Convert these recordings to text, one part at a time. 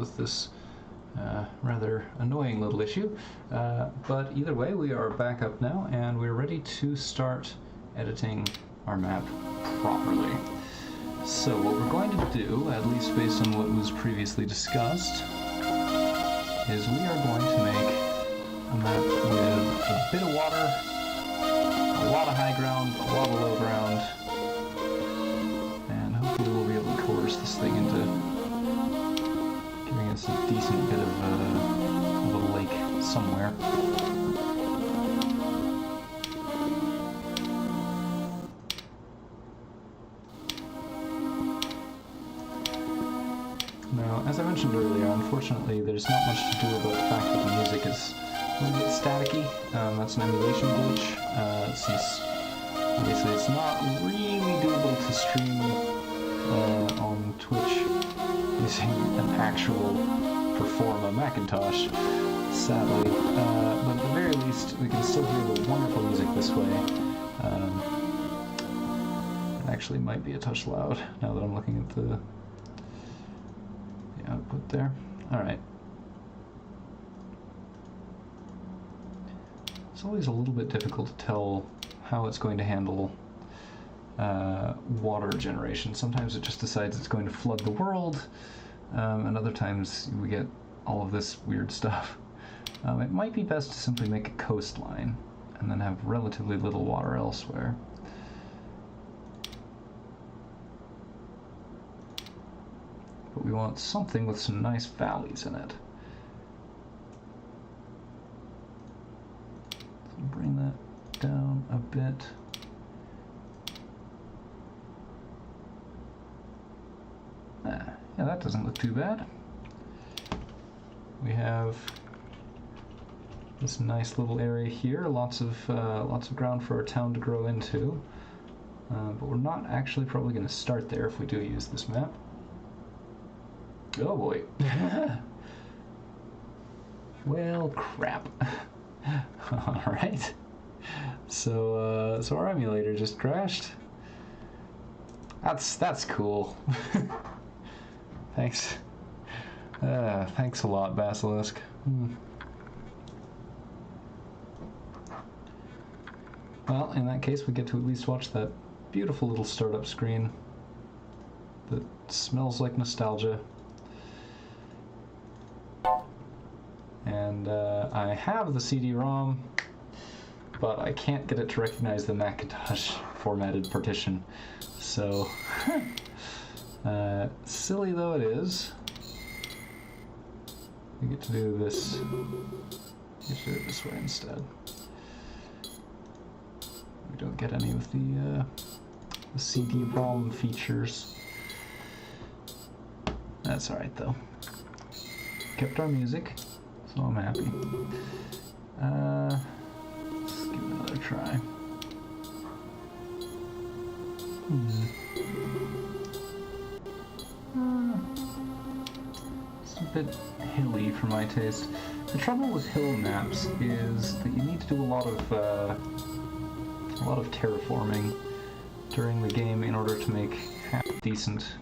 with this rather annoying little issue. But either way, we are back up now, and we're ready to start editing our map properly. So what we're going to do, at least based on what was previously discussed, is we are going to make a map with a bit of water, a lot of high ground, a lot of low ground, and hopefully we'll be able to coerce this thing into giving us a decent bit of a lake somewhere. Now, as I mentioned earlier, unfortunately there's not much to do about the fact that the music is a little bit staticky. That's an emulation glitch, since obviously it's not really doable to stream on Twitch using an actual Performa Macintosh, sadly. But at the very least, we can still hear the wonderful music this way. It actually might be a touch loud now that I'm looking at the output there. Alright. It's always a little bit difficult to tell how it's going to handle water generation. Sometimes it just decides it's going to flood the world, and other times we get all of this weird stuff. It might be best to simply make a coastline and then have relatively little water elsewhere. But we want something with some nice valleys in it. So bring that down a bit. Yeah, that doesn't look too bad. We have this nice little area here, lots of ground for our town to grow into. But we're not actually probably going to start there if we do use this map. Oh boy. Well, crap. Alright. So our emulator just crashed. That's cool. Thanks. Thanks a lot, Basilisk. Well, in that case, we get to at least watch that beautiful little startup screen that smells like nostalgia. And I have the CD-ROM, but I can't get it to recognize the Macintosh formatted partition. So, silly though it is, we get to do this. We get to do it this way instead. We don't get any of the CD-ROM features. That's alright though. Kept our music. So I'm happy. Let's give it another try. It's a bit hilly for my taste. The trouble with hill maps is that you need to do a lot of terraforming during the game in order to make half decent.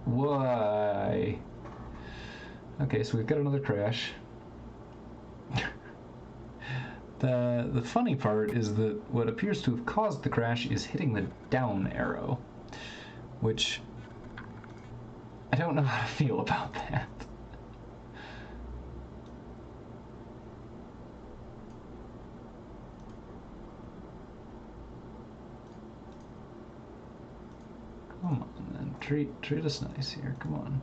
Why? Okay, so we've got another crash. The funny part is that what appears to have caused the crash is hitting the down arrow, which I don't know how to feel about that. Come on, then. Treat us nice here. Come on.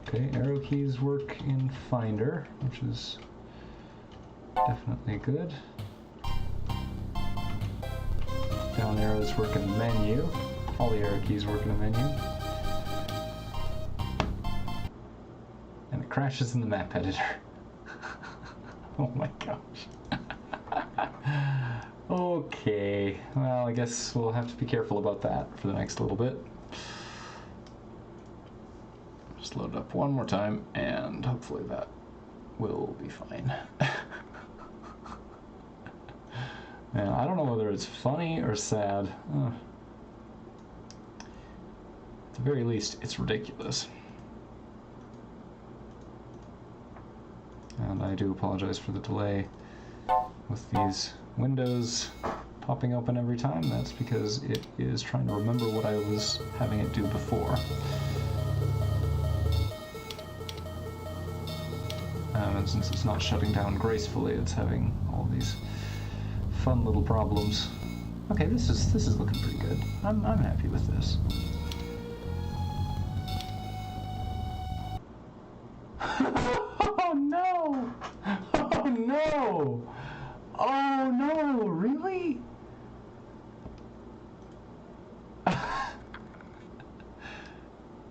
Okay, arrow keys work in Finder, which is definitely good. Down arrows work in the menu. All the arrow keys work in the menu. And it crashes in the map editor. Oh my gosh. Okay, well, I guess we'll have to be careful about that for the next little bit. Just load it up one more time, and hopefully that will be fine. And I don't know whether it's funny or sad. At the very least, it's ridiculous. And I do apologize for the delay with these windows popping open every time. That's because it is trying to remember what I was having it do before. And since it's not shutting down gracefully, it's having all these fun little problems. Okay, this is looking pretty good. I'm happy with this. Oh no! Oh no! Oh no! Really?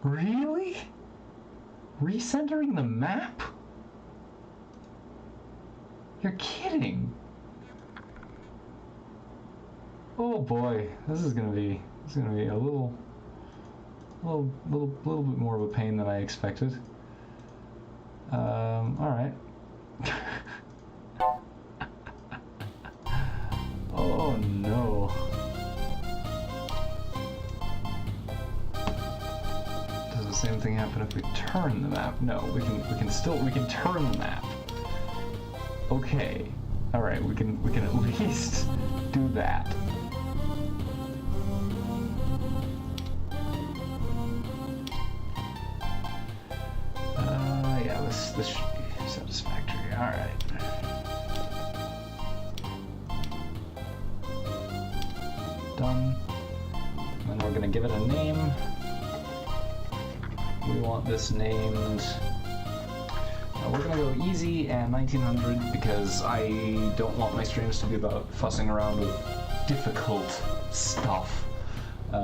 Really? Recentering the map? You're kidding! Oh boy, this is gonna be a little bit more of a pain than I expected. All right. Oh no. Does the same thing happen if we turn the map? No, we can turn the map. Okay. All right, we can at least do that. Yeah, this should be satisfactory. All right. Done. And then we're gonna give it a name. We want this named. We're gonna go easy and 1900 because I don't want my streams to be about fussing around with difficult stuff. I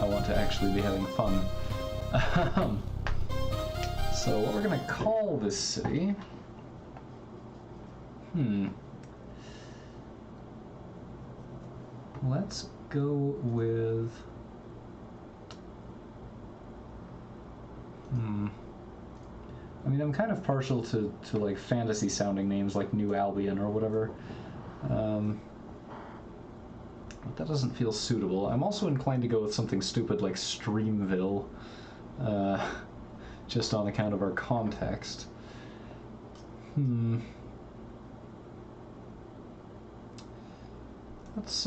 want to actually be having fun. So what we're gonna call this city? Let's go with. I mean, I'm kind of partial to like fantasy sounding names like New Albion or whatever. But that doesn't feel suitable. I'm also inclined to go with something stupid like Streamville, just on account of our context. Let's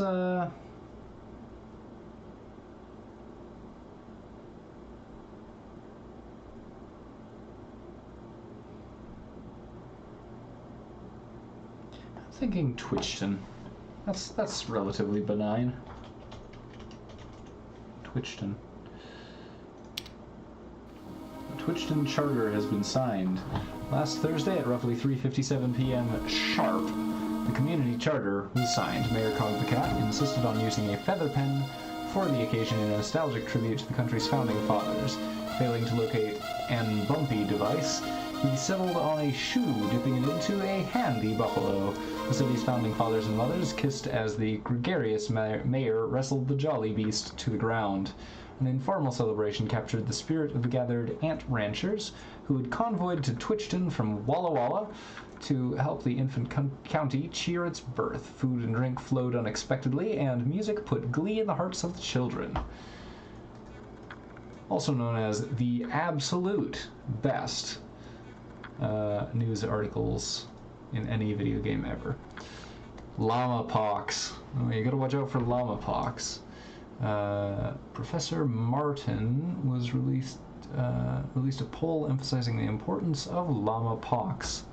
thinking Twitchton. That's relatively benign. Twitchton. The Twitchton Charter has been signed. Last Thursday at roughly 3:57 p.m. sharp, the community charter was signed. Mayor Cog the Cat insisted on using a feather pen for the occasion in a nostalgic tribute to the country's founding fathers. Failing to locate an bumpy device, he settled on a shoe, dipping it into a handy buffalo. The city's founding fathers and mothers kissed as the gregarious mayor wrestled the jolly beast to the ground. An informal celebration captured the spirit of the gathered ant ranchers who had convoyed to Twitchton from Walla Walla to help the infant county cheer its birth. Food and drink flowed unexpectedly, and music put glee in the hearts of the children. Also known as the absolute best news articles in any video game ever. Llama pox. Oh, you gotta watch out for llama pox. Professor Martin was released a poll emphasizing the importance of llama pox.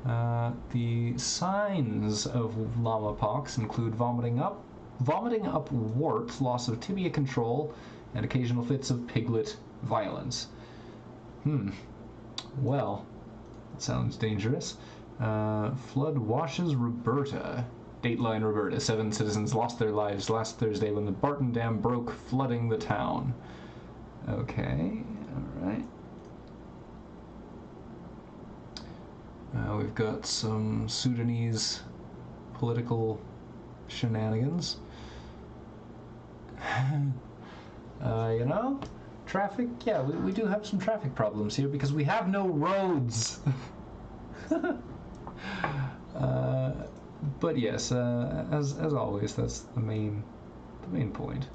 The signs of llama pox include vomiting up warts, loss of tibia control, and occasional fits of piglet violence. Well, that sounds dangerous. Flood washes Roberta. Dateline Roberta. 7 citizens lost their lives last Thursday when the Barton Dam broke, flooding the town. Okay, alright. We've got some Sudanese political shenanigans. You know, traffic, yeah, we do have some traffic problems here because we have no roads. But yes, as always, that's the main point.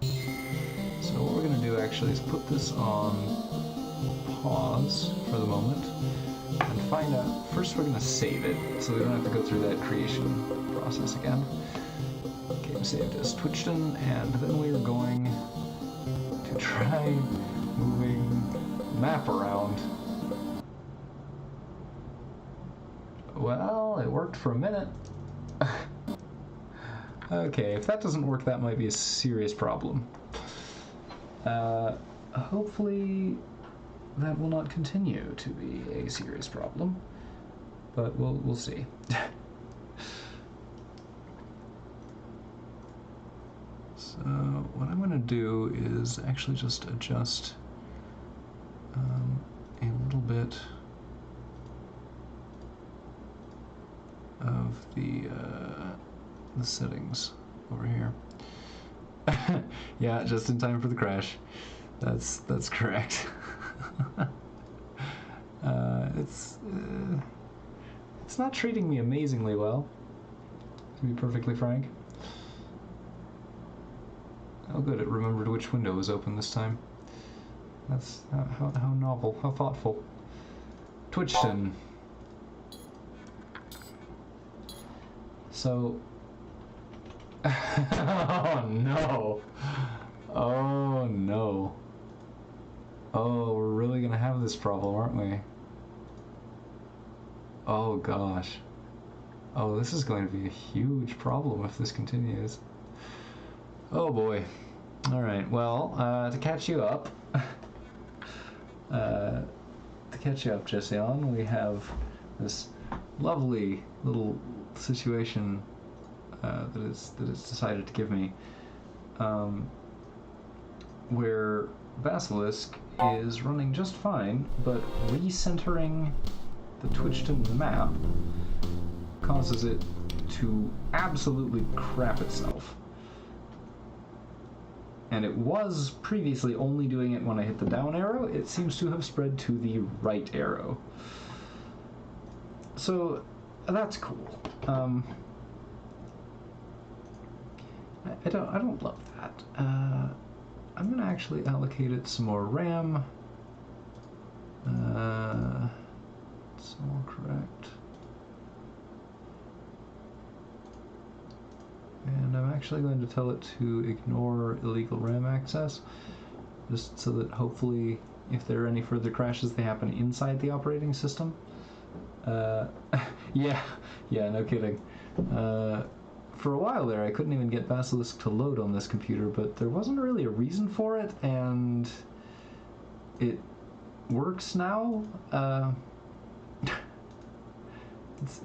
So what we're going to do actually is put this on pause for the moment and find out. First, we're going to save it so we don't have to go through that creation process again. Game saved as Twitchton, and then we are going to try moving the map around. Well, it worked for a minute. Okay, if that doesn't work, that might be a serious problem. Hopefully that will not continue to be a serious problem, but we'll see. So what I'm going to do is actually just adjust a little bit of the settings over here. Yeah, just in time for the crash. That's correct. It's not treating me amazingly well, to be perfectly frank. Oh good, it remembered which window was open this time. That's how novel, how thoughtful. Twitchton. So... oh no! Oh no. Oh, we're really gonna have this problem, aren't we? Oh gosh. Oh, this is going to be a huge problem if this continues. Oh boy. Alright, well, to catch you up, Jesse, we have this lovely little situation that it's decided to give me, where Basilisk is running just fine, but recentering the Twitchton map causes it to absolutely crap itself. And it was previously only doing it when I hit the down arrow. It seems to have spread to the right arrow. So that's cool. I don't love that. I'm gonna actually allocate it some more RAM. It's all correct. And I'm actually going to tell it to ignore illegal RAM access, just so that hopefully, if there are any further crashes, they happen inside the operating system. Yeah, no kidding. For a while there, I couldn't even get Basilisk to load on this computer, but there wasn't really a reason for it, and it works now.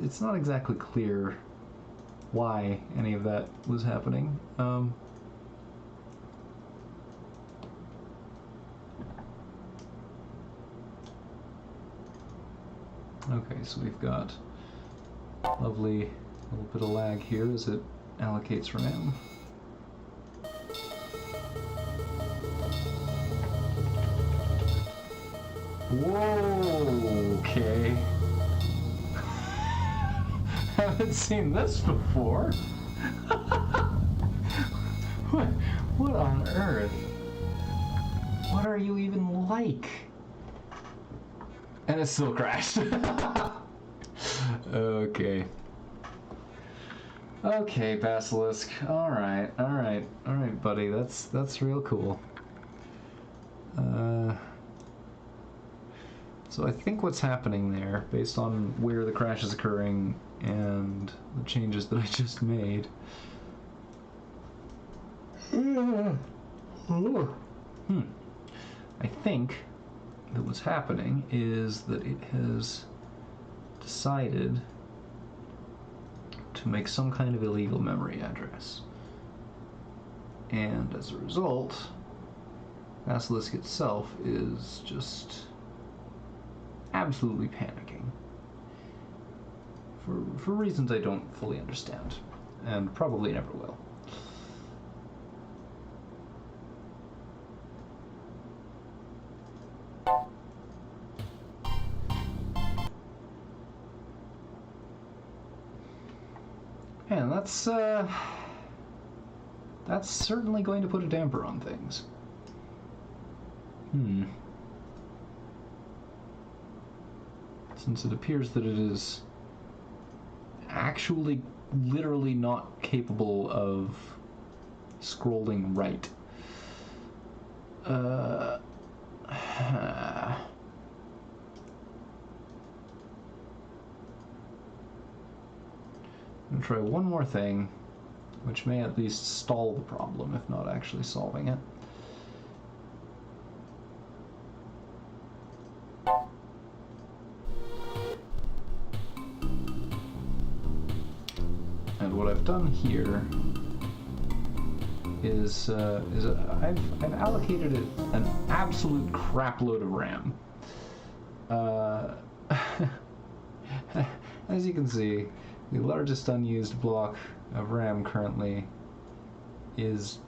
It's not exactly clear why any of that was happening. Okay, so we've got lovely little bit of lag here as it allocates RAM. Whoa, okay. Haven't seen this before. What on earth? What are you even like? And it still crashed. Okay. Okay, Basilisk. Alright, buddy. That's real cool. So I think what's happening there, based on where the crash is occurring and the changes that I just made, I think that what's happening is that it has decided to make some kind of illegal memory address. And as a result, Basilisk itself is just absolutely panicking. For reasons I don't fully understand, and probably never will. that's certainly going to put a damper on things. Since it appears that it is actually literally not capable of scrolling right. I'm gonna try one more thing, which may at least stall the problem, if not actually solving it. And what I've done here is I've allocated it an absolute crap load of RAM. As you can see, the largest unused block of RAM currently is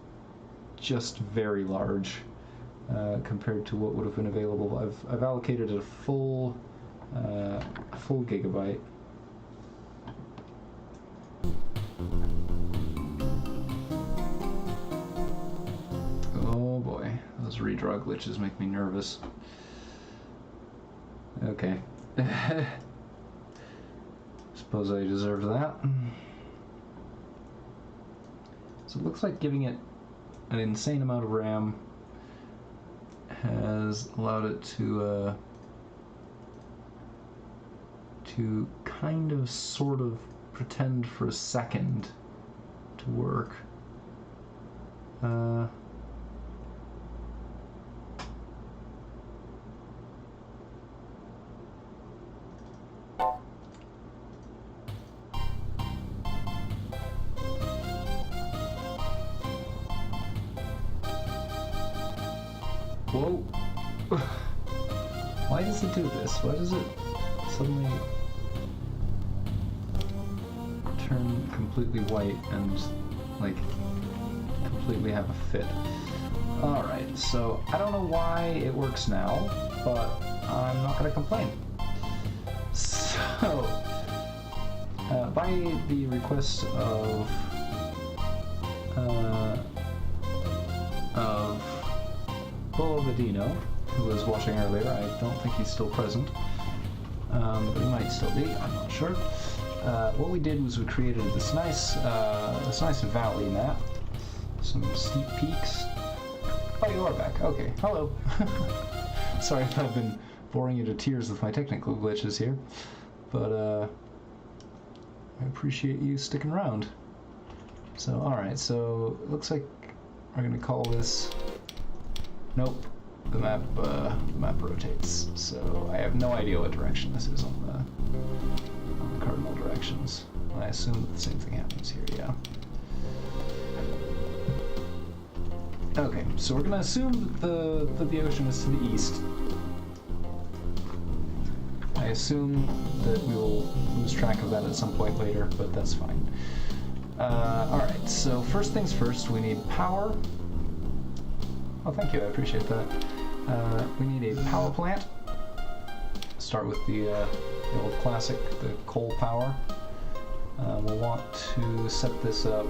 just very large compared to what would have been available. I've allocated a full gigabyte. Oh boy, those redraw glitches make me nervous. Okay. Suppose I deserve that. So it looks like giving it an insane amount of RAM has allowed it to kind of sort of pretend for a second to work. Whoa! Why does it do this? Why does it suddenly turn completely white and, like, completely have a fit? Alright, so I don't know why it works now, but I'm not gonna complain. So, by the request of Bo Vedino, who was watching earlier, I don't think he's still present, but he might still be, I'm not sure. What we did was we created this nice valley map, some steep peaks. Oh, you are back. Okay, hello. Sorry if I've been boring you to tears with my technical glitches here, but I appreciate you sticking around. So, alright, so it looks like we're going to call this... Nope, the map rotates, so I have no idea what direction this is on the cardinal directions. I assume that the same thing happens here, yeah. Okay, so we're going to assume that the ocean is to the east. I assume that we will lose track of that at some point later, but that's fine. Alright, so first things first, we need power. Oh, thank you, I appreciate that. We need a power plant. Start with the old classic, the coal power. We'll want to set this up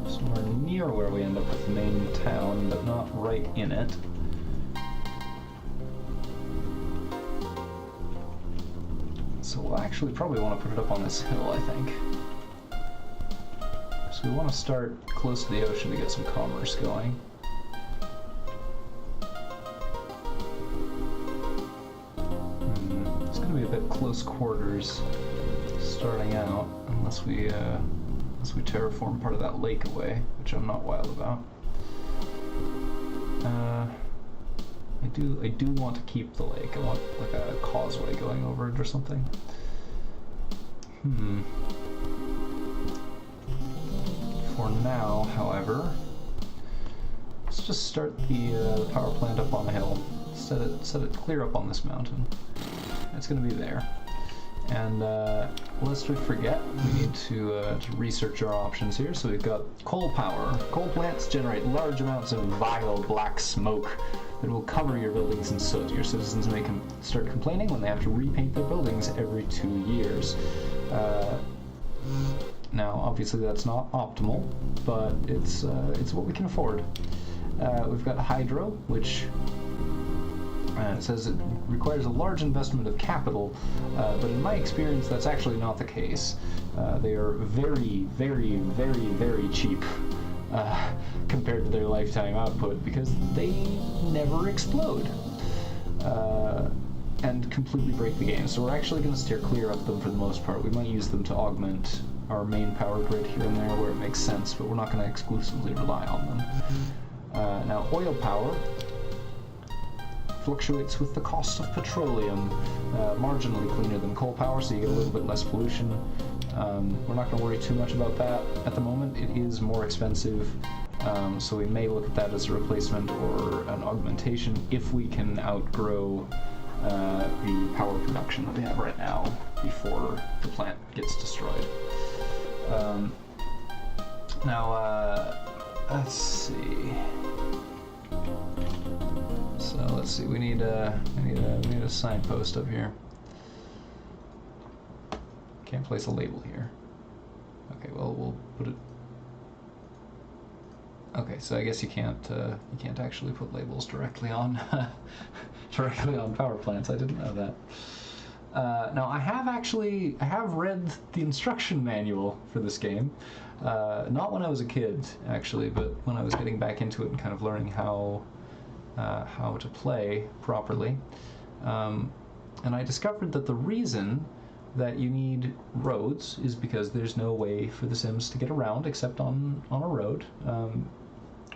somewhere near where we end up with the main town, but not right in it. So we'll actually probably want to put it up on this hill, I think. So we want to start close to the ocean to get some commerce going. It's going to be a bit close quarters starting out, unless we terraform part of that lake away, which I'm not wild about. I do want to keep the lake. I want like a causeway going over it or something. For now, however, let's just start the power plant up on the hill. Set it clear up on this mountain. It's going to be there. And lest we forget, we need to research our options here. So we've got coal power. Coal plants generate large amounts of vile black smoke that will cover your buildings in soot. Your citizens may start complaining when they have to repaint their buildings every 2 years. Now, obviously that's not optimal, but it's what we can afford. We've got hydro, which it says it requires a large investment of capital, but in my experience that's actually not the case. They are very, very, very, very cheap compared to their lifetime output because they never explode and completely break the game. So we're actually going to steer clear of them for the most part. We might use them to augment our main power grid here and there where it makes sense, but we're not going to exclusively rely on them. Now, oil power fluctuates with the cost of petroleum, marginally cleaner than coal power, so you get a little bit less pollution. We're not going to worry too much about that at the moment. It is more expensive, so we may look at that as a replacement or an augmentation if we can outgrow the power production that we have right now before the plant gets destroyed. Now, let's see. So let's see. We need a signpost up here. Can't place a label here. Okay, well we'll put it. Okay, so I guess you can't actually put labels directly on power plants. I didn't know that. Now I have read the instruction manual for this game. Not when I was a kid actually, but when I was getting back into it and kind of learning how to play properly. And I discovered that the reason that you need roads is because there's no way for the Sims to get around except on a road.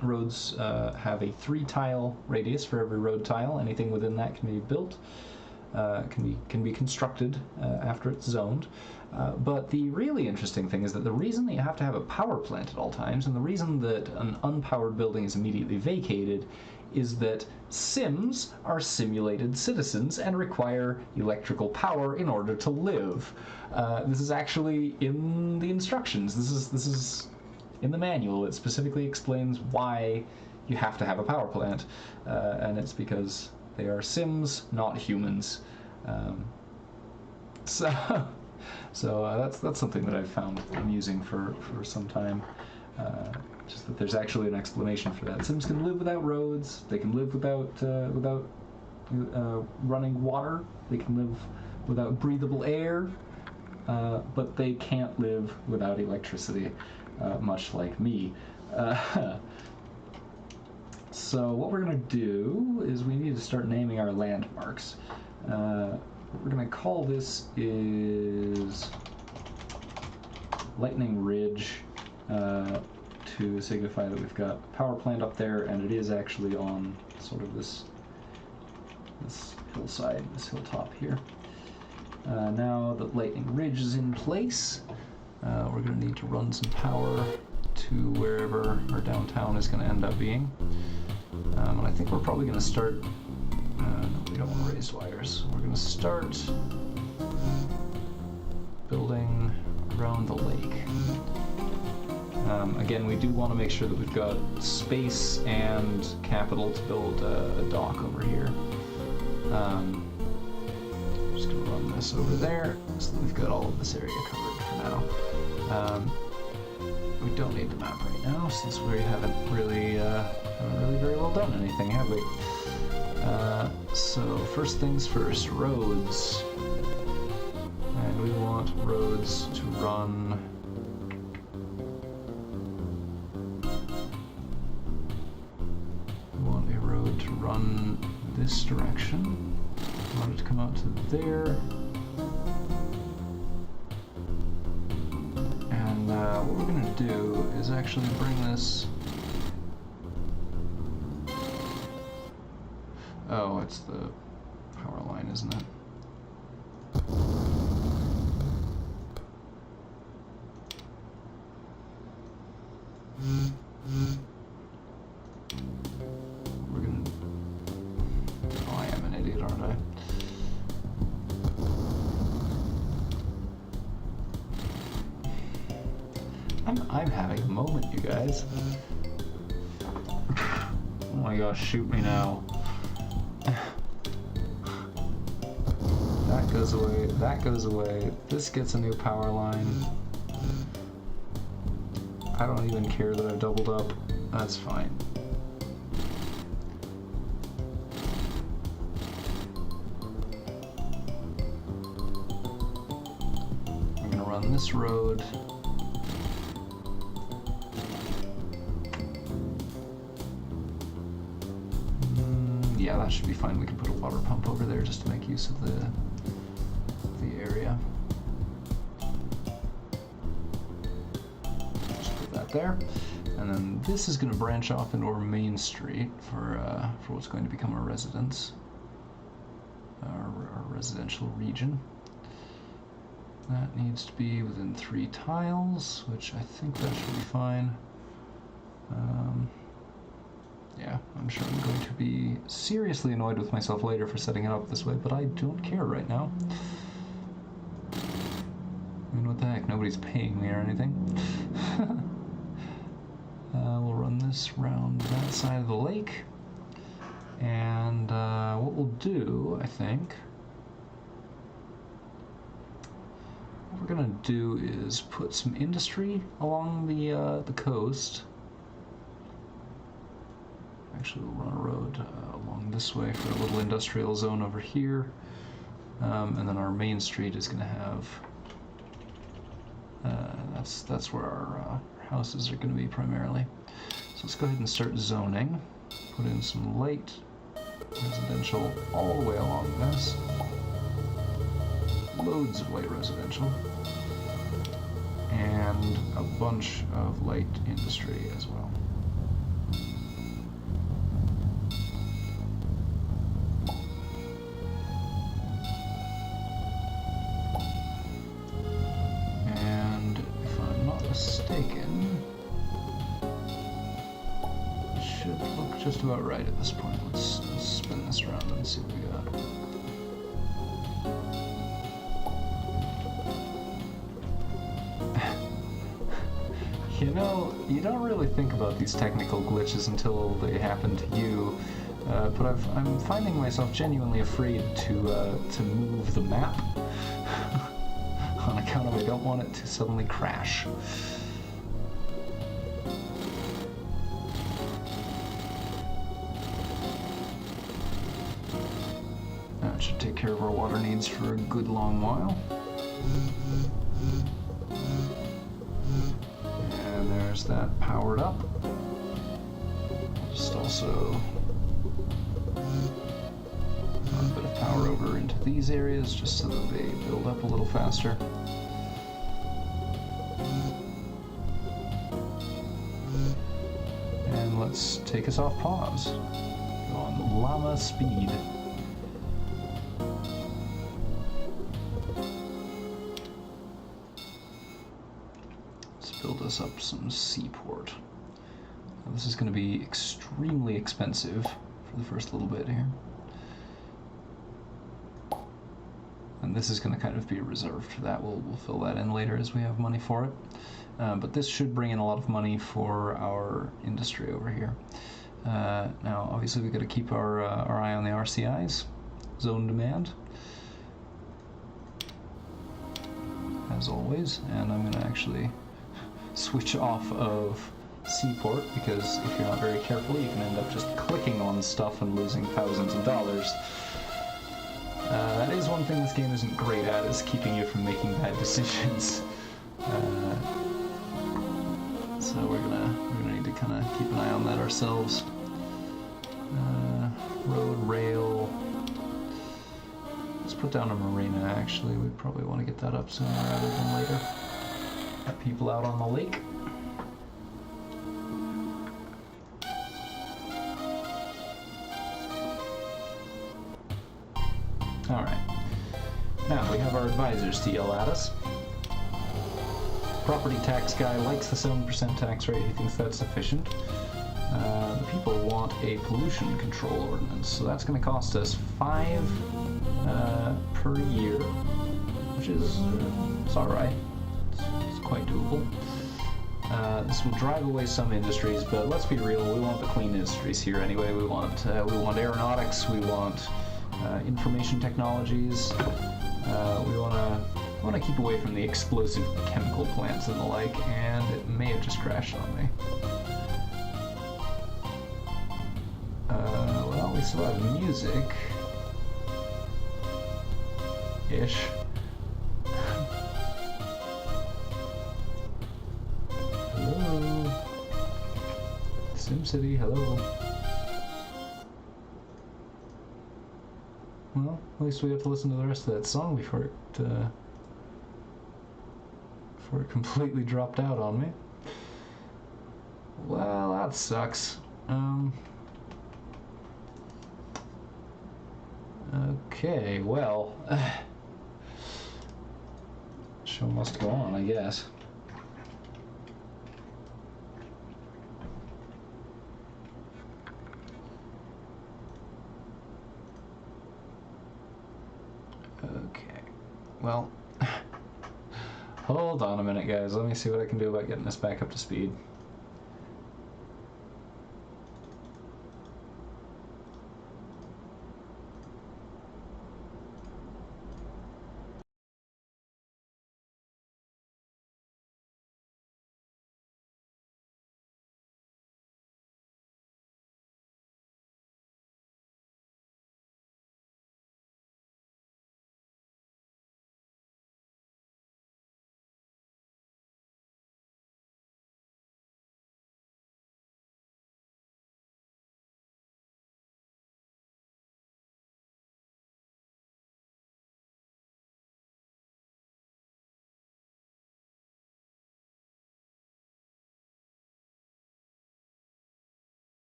Roads have a 3-tile radius for every road tile. Anything within that can be built, can be constructed after it's zoned. But the really interesting thing is that the reason that you have to have a power plant at all times, and the reason that an unpowered building is immediately vacated, is that Sims are simulated citizens and require electrical power in order to live. This is actually in the instructions. This is in the manual. It specifically explains why you have to have a power plant, and it's because they are Sims, not humans. So that's something that I've found amusing for some time. Just that there's actually an explanation for that. Sims can live without roads. They can live without running water. They can live without breathable air, but they can't live without electricity, much like me. So what we're going to do is we need to start naming our landmarks. What we're going to call this is Lightning Ridge, to signify that we've got a power plant up there, and it is actually on sort of this hillside, this hilltop here. Now that Lightning Ridge is in place, we're going to need to run some power to wherever our downtown is going to end up being. And I think we're probably going to start... no, we don't want raised wires. We're going to start building around the lake. Again, we do want to make sure that we've got space and capital to build a dock over here. I'm just going to run this over there so that we've got all of this area covered for now. We don't need the map right now since we haven't really very well done anything, have we? So first things first, roads. And we want roads to run... run this direction. I want it to come out to there. And what we're going to do is actually bring this... Oh, it's the power line, isn't it? I'm having a moment, you guys. Oh my gosh, shoot me now. That goes away, that goes away. This gets a new power line. I don't even care that I've doubled up. That's fine. I'm gonna run this road. Yeah, that should be fine. We can put a water pump over there just to make use of the area. Just put that there. And then this is going to branch off into our main street for what's going to become our residence. Our residential region. That needs to be within 3 tiles, which I think that should be fine. Yeah, I'm sure I'm going to be seriously annoyed with myself later for setting it up this way, but I don't care right now. I mean, what the heck? Nobody's paying me or anything. We'll run this round that side of the lake. And what we'll do, I think, what we're going to do is put some industry along the coast. Actually, we'll run a road along this way for a little industrial zone over here. And then our main street is going to have... that's where our houses are going to be primarily. So let's go ahead and start zoning. Put in some light residential all the way along this. Loads of light residential. And a bunch of light industry as well. Mistaken, it should look just about right at this point. Let's spin this around and see what we got. You know, you don't really think about these technical glitches until they happen to you, but I'm finding myself genuinely afraid to move the map. On account of I don't want it to suddenly crash. That should take care of our water needs for a good long while. And there's that powered up. Just also a bit of power over into these areas just so that they build up a little faster. And let's take us off pause. Go on llama speed. Let's build us up some seaport. Now, this is going to be extremely expensive for the first little bit here. And this is going to kind of be reserved for that. We'll fill that in later as we have money for it. But this should bring in a lot of money for our industry over here. Now, obviously, we've got to keep our eye on the RCIs, zone demand, as always. And I'm going to actually switch off of Seaport, because if you're not very careful, you can end up just clicking on stuff and losing thousands of dollars. That is one thing this game isn't great at, is keeping you from making bad decisions. So we're gonna need to kind of keep an eye on that ourselves. Road, rail. Let's put down a marina. Actually, we probably want to get that up sooner rather than later. Got people out on the lake. Alright, now we have our advisors to yell at us. Property tax guy likes the 7% tax rate, he thinks that's sufficient. The people want a pollution control ordinance, so that's going to cost us 5 per year, which is it's alright, it's quite doable. This will drive away some industries, but let's be real, we want the clean industries here anyway. We want aeronautics, we want information technologies. We want to I want to keep away from the explosive chemical plants and the like, and it may have just crashed on me. Well, we still have music. Ish. Hello? SimCity, hello? Well, at least we have to listen to the rest of that song before it completely dropped out on me. Well, that sucks. Okay, well, show must go on, I guess. Okay, well, hold on a minute, guys. Let me see what I can do about getting this back up to speed.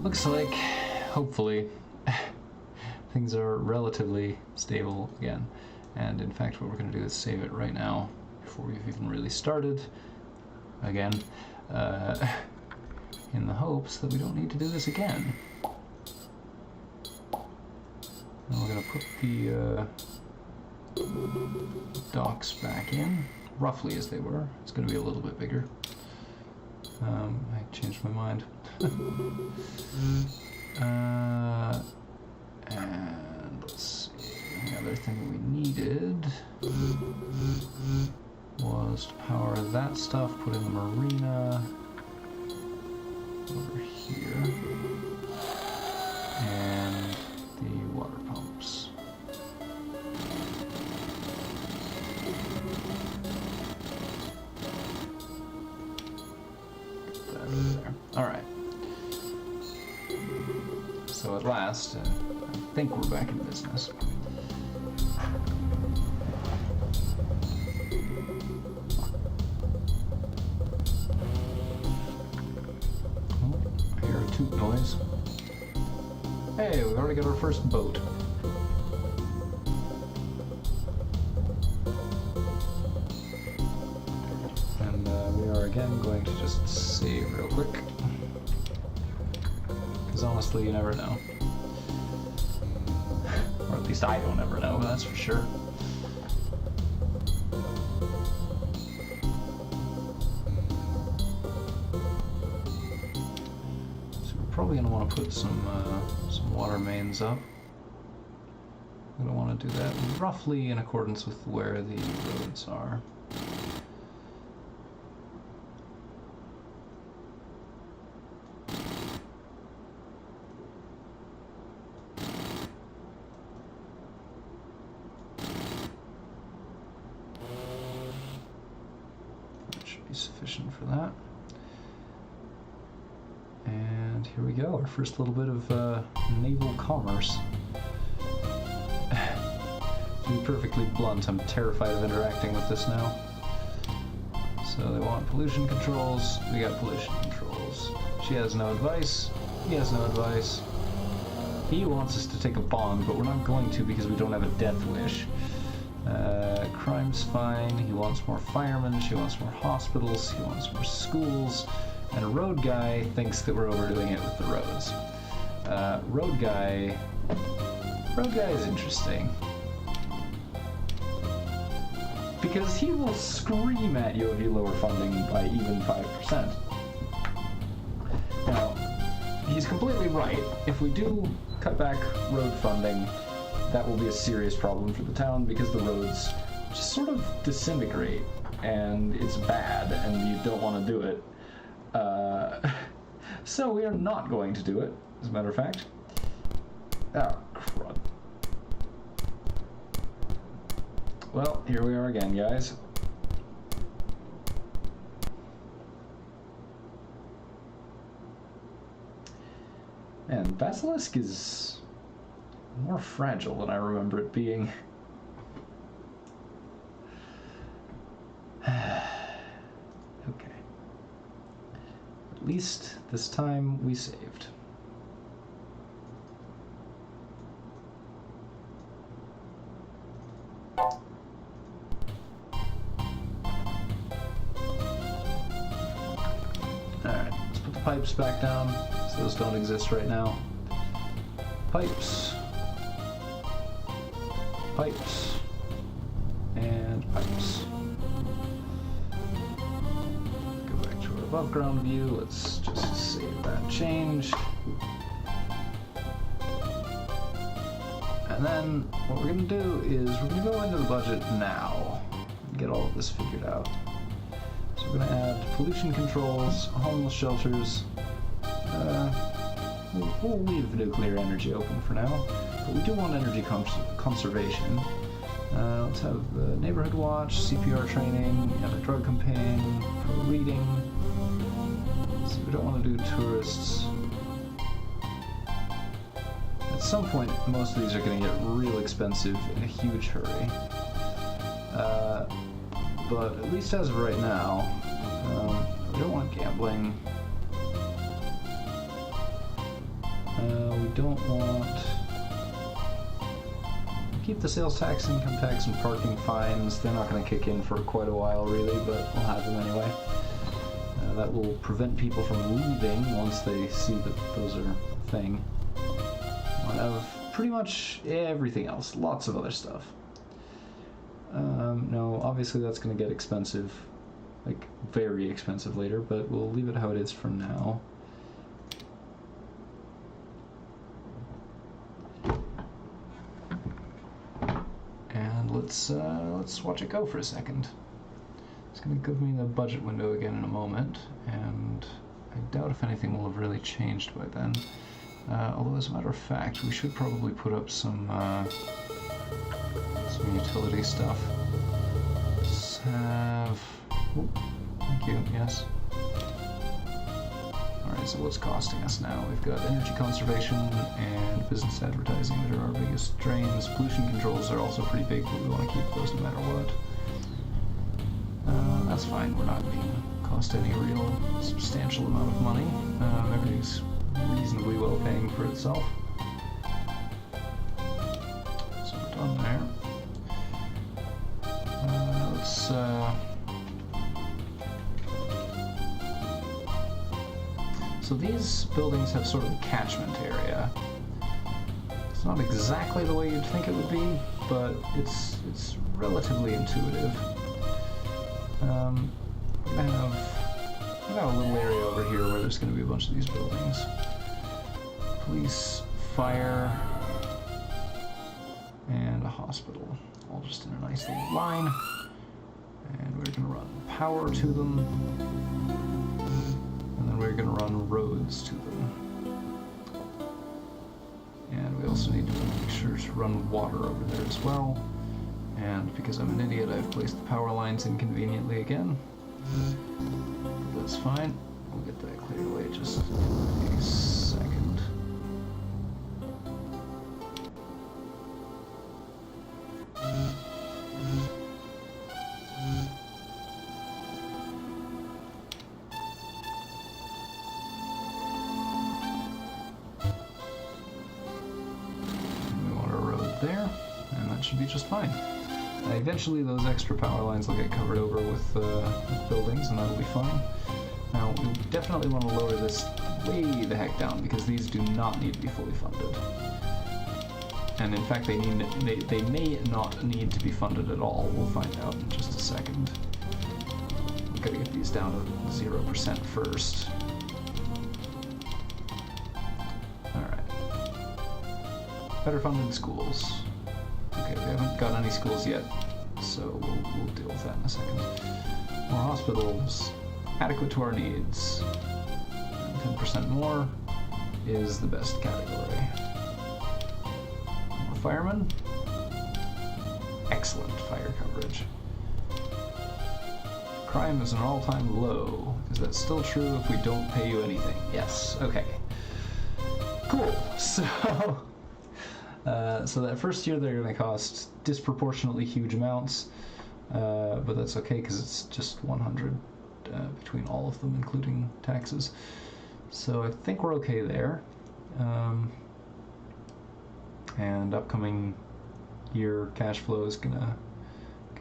Looks like, hopefully, things are relatively stable again. And in fact, what we're going to do is save it right now before we've even really started again, in the hopes that we don't need to do this again. And we're going to put the docks back in, roughly as they were. It's going to be a little bit bigger. I changed my mind. And let's see, the other thing we needed was to power that stuff, put in the marina over here, and the water pumps. Get that in there. Alright. So at last, I think we're back in business. I hear a toot noise. Hey, we already got our first boat. And we are again going to just save real quick. Because honestly, you never know. Or at least I don't ever know, that's for sure. So we're probably going to want to put some water mains up. We don't want to do that roughly in accordance with where the roads are. Sufficient for that. And here we go, our first little bit of naval commerce. To be perfectly blunt, I'm terrified of interacting with this now. So they want pollution controls, we got pollution controls. She has no advice, he has no advice. He wants us to take a bond, but we're not going to because we don't have a death wish. Crime's fine, he wants more firemen, she wants more hospitals, he wants more schools, and a road guy thinks that we're overdoing it with the roads. Road guy is interesting. Because he will scream at you if you lower funding by even 5%. Now, he's completely right. If we do cut back road funding, that will be a serious problem for the town because the roads just sort of disintegrate and it's bad and you don't want to do it. So we are not going to do it, as a matter of fact. Oh, crud. Well, here we are again, guys. And Basilisk is more fragile than I remember it being. Okay. At least this time we saved. Alright, let's put the pipes back down, so those don't exist right now. Pipes. Pipes. And pipes. Go back to our above ground view. Let's just save that change. And then what we're going to do is we're going to go into the budget now and get all of this figured out. So we're going to add pollution controls, homeless shelters. We'll leave nuclear energy open for now, but we do want energy conservation. Let's have the neighborhood watch, CPR training, anti-drug campaign, for reading. So we don't want to do tourists. At some point, most of these are going to get real expensive in a huge hurry. But at least as of right now, we don't want gambling. We don't want... Keep the sales tax, income tax, and parking fines. They're not going to kick in for quite a while, really, but we'll have them anyway. That will prevent people from leaving once they see that those are a thing. We'll have pretty much everything else. Lots of other stuff. No, obviously that's going to get expensive. Like, very expensive later, but we'll leave it how it is for now. And let's watch it go for a second. It's going to give me the budget window again in a moment, and I doubt if anything will have really changed by then. Although, as a matter of fact, we should probably put up some utility stuff. Let's have... Oh, thank you, yes. Alright, so what's costing us now? We've got energy conservation and business advertising that are our biggest drains. Pollution controls are also pretty big, but we want to keep those no matter what. That's fine, we're not being cost any real substantial amount of money. Everything's reasonably well paying for itself. So we're done there. So these buildings have sort of a catchment area. It's not exactly the way you'd think it would be, but it's relatively intuitive. We're gonna have a little area over here where there's gonna be a bunch of these buildings. Police, fire, and a hospital, all just in a nice little line. And we're gonna run power to them, and then we're gonna run roads to them. And we also need to make sure to run water over there as well. And because I'm an idiot, I've placed the power lines inconveniently again. But that's fine. We'll get that cleared away just a second. We want a road there, and that should be just fine. Eventually those extra power lines will get covered over with buildings, and that'll be fine. Now, we definitely want to lower this way the heck down, because these do not need to be fully funded. And in fact, they may not need to be funded at all. We'll find out in just a second. We've got to get these down to 0% first. Alright. Better funded schools. Okay, we haven't got any schools yet, so we'll deal with that in a second. More hospitals, adequate to our needs. 10% more is the best category. More firemen. Excellent fire coverage. Crime is an all-time low. Is that still true if we don't pay you anything? Yes, okay. Cool, so that first year they're going to cost disproportionately huge amounts, but that's okay because it's just 100 between all of them, including taxes. So I think we're okay there. And upcoming year cash flow is can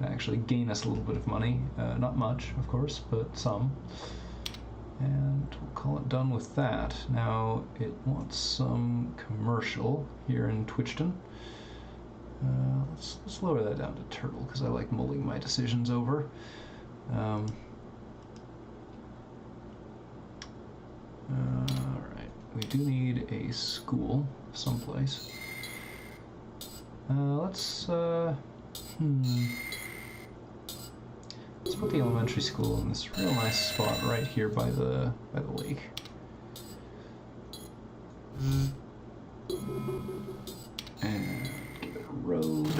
actually gain us a little bit of money. Not much, of course, but some. And we'll call it done with that. Now, it wants some commercial here in Twitchton. Let's lower that down to Turtle, because I like mulling my decisions over. Alright, we do need a school someplace. Let's put the elementary school in this real nice spot right here by the lake. And give it a road.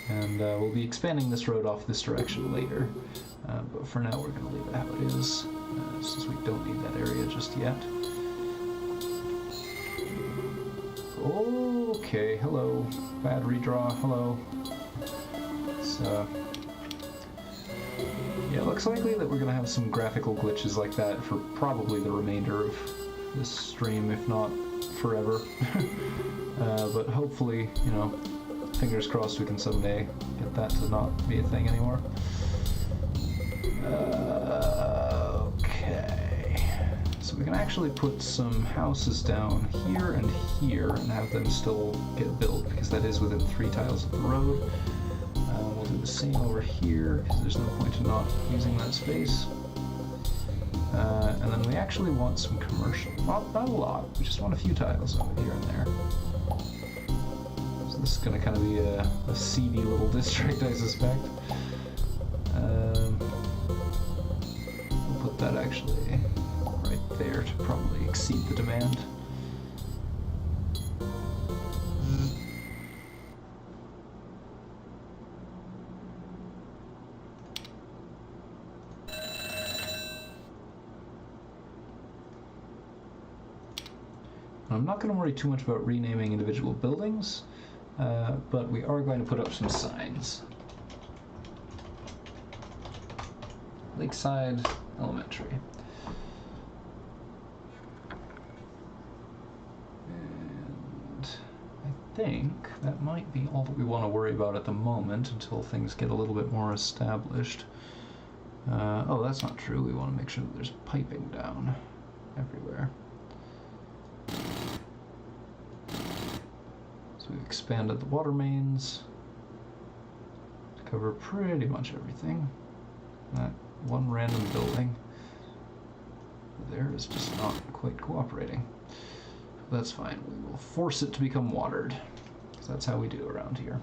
And we'll be expanding this road off this direction later. But for now we're going to leave it how it is, since we don't need that area just yet. Okay, hello. Bad redraw, hello. So, yeah, it looks likely that we're going to have some graphical glitches like that for probably the remainder of this stream, if not forever. But hopefully, you know, fingers crossed we can someday get that to not be a thing anymore. Okay. So we can actually put some houses down here and here and have them still get built, because that is within 3 tiles of the road. We'll do the same over here, because there's no point in not using that space. And then we actually want some commercial. Not a lot, we just want a few tiles over here and there. So this is going to kind of be a seedy little district, I suspect. We'll put that actually right there to probably exceed the demand. I'm not going to worry too much about renaming individual buildings, but we are going to put up some signs. Lakeside Elementary. And I think that might be all that we want to worry about at the moment until things get a little bit more established. Oh, that's not true. We want to make sure that there's piping down everywhere. So we've expanded the water mains to cover pretty much everything. That one random building there is just not quite cooperating. But that's fine. We will force it to become watered, because that's how we do around here.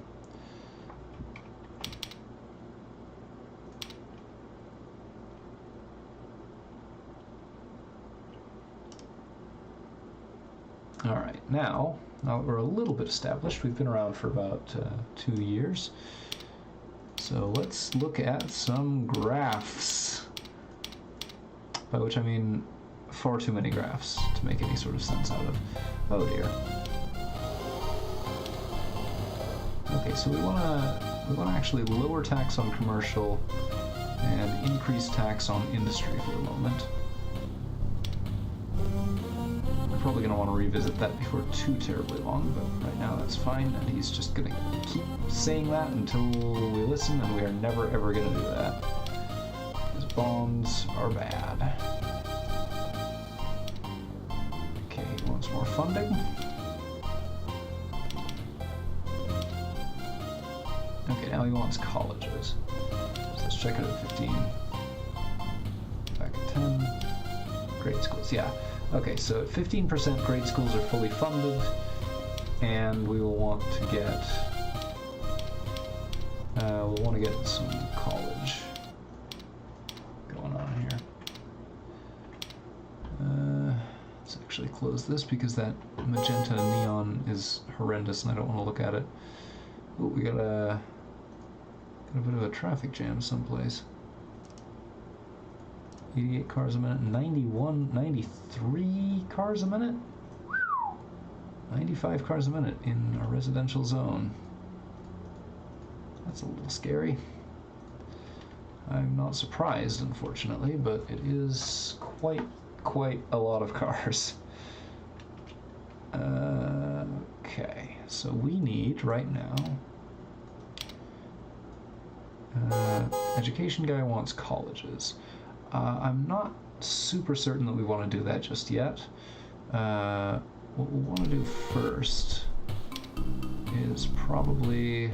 Alright, now that we're a little bit established, we've been around for about 2 years, so let's look at some graphs, by which I mean far too many graphs to make any sort of sense out of. Oh dear. Okay, so we want to actually lower tax on commercial and increase tax on industry for the moment. Probably going to want to revisit that before too terribly long, but right now that's fine, and he's just going to keep saying that until we listen, and we are never ever going to do that. His bonds are bad. Okay, he wants more funding. Okay, now he wants colleges. So let's check it at 15. Back at 10. Grade schools, yeah. Okay, so at 15% grade schools are fully funded, and we will want to get some college going on here. Let's actually close this because that magenta neon is horrendous, and I don't want to look at it. Oh, we got a bit of a traffic jam someplace. 88 cars a minute, 93 cars a minute? 95 cars a minute in a residential zone. That's a little scary. I'm not surprised, unfortunately, but it is quite a lot of cars. Okay, so we need right now... education guy wants colleges. I'm not super certain that we want to do that just yet. What we'll want to do first is probably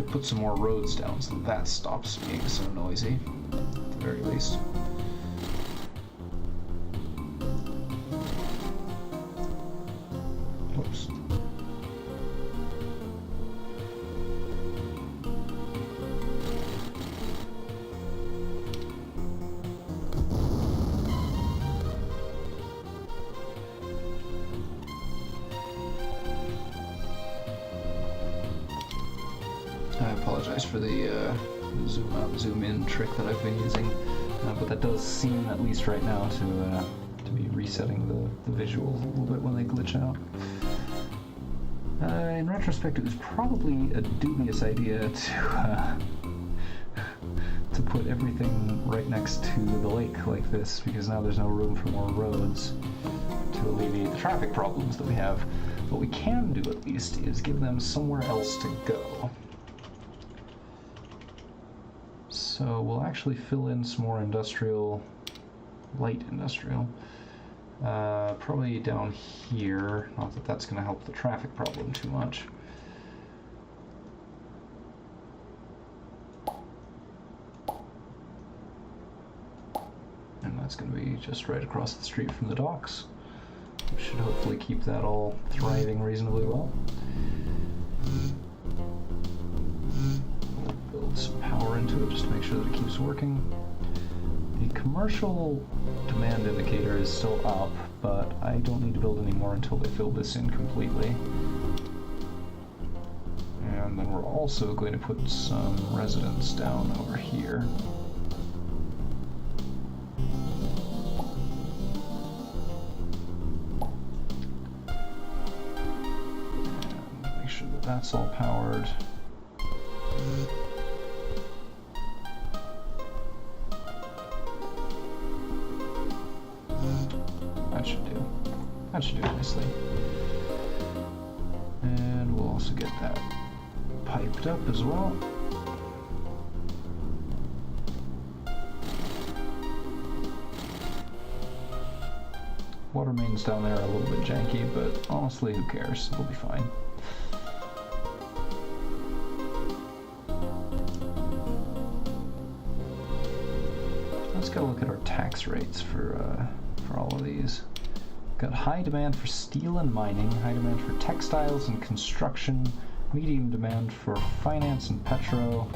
put some more roads down so that stops being so noisy, at the very least. Whoops. For the zoom out, zoom in trick that I've been using, but that does seem, at least right now, to be resetting the visuals a little bit when they glitch out. In retrospect, it was probably a dubious idea to put put everything right next to the lake like this, because now there's no room for more roads to alleviate the traffic problems that we have. What we can do, at least, is give them somewhere else to go. So we'll actually fill in some more industrial, light industrial, probably down here. Not that that's going to help the traffic problem too much. And that's going to be just right across the street from the docks. We should hopefully keep that all thriving reasonably well. We'll build some power into it just to make sure that it keeps working. The commercial demand indicator is still up, but I don't need to build any more until they fill this in completely. And then we're also going to put some residents down over here. That's all powered. That should do. That should do nicely. And we'll also get that piped up as well. Water mains down there are a little bit janky, but honestly, who cares? It'll be fine. Let's go look at our tax rates for all of these. Got high demand for steel and mining, high demand for textiles and construction, medium demand for finance and petro,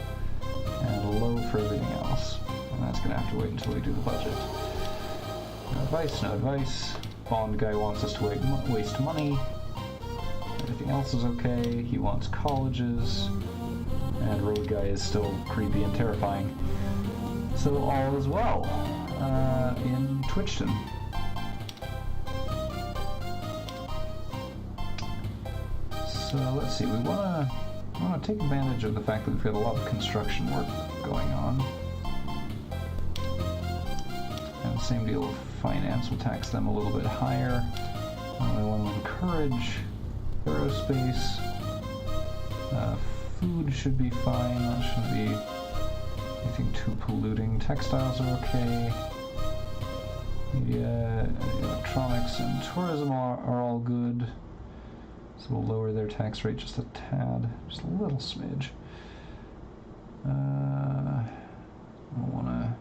and low for everything else. And that's going to have to wait until we do the budget. No advice, no advice. Bond guy wants us to waste money. Everything else is okay. He wants colleges. And road guy is still creepy and terrifying. So all is well in Twitchton. So let's see, we want to take advantage of the fact that we've got a lot of construction work going on. And same deal with finance, we'll tax them a little bit higher. We want to encourage aerospace. Food should be fine, that shouldn't be anything too polluting. Textiles are okay. Media, electronics, and tourism are all good. So we'll lower their tax rate just a tad, just a little smidge. We'll want to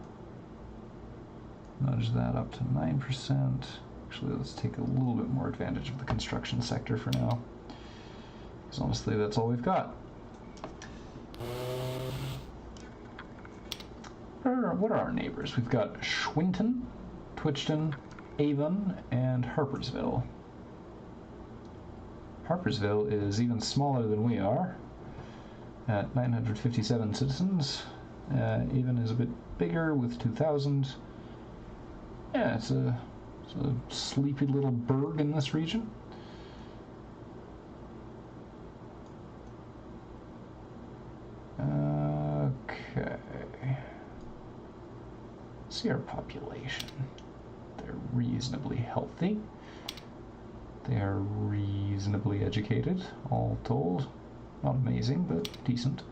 nudge that up to 9%. Actually, let's take a little bit more advantage of the construction sector for now. Because honestly, that's all we've got. What are our neighbors? We've got Schwinton, Twitchton, Avon, and Harpersville. Harpersville is even smaller than we are, at 957 citizens. Avon is a bit bigger with 2,000. Yeah, it's a sleepy little burg in this region. Okay. See our population. They're reasonably healthy. They are reasonably educated, all told. Not amazing, but decent.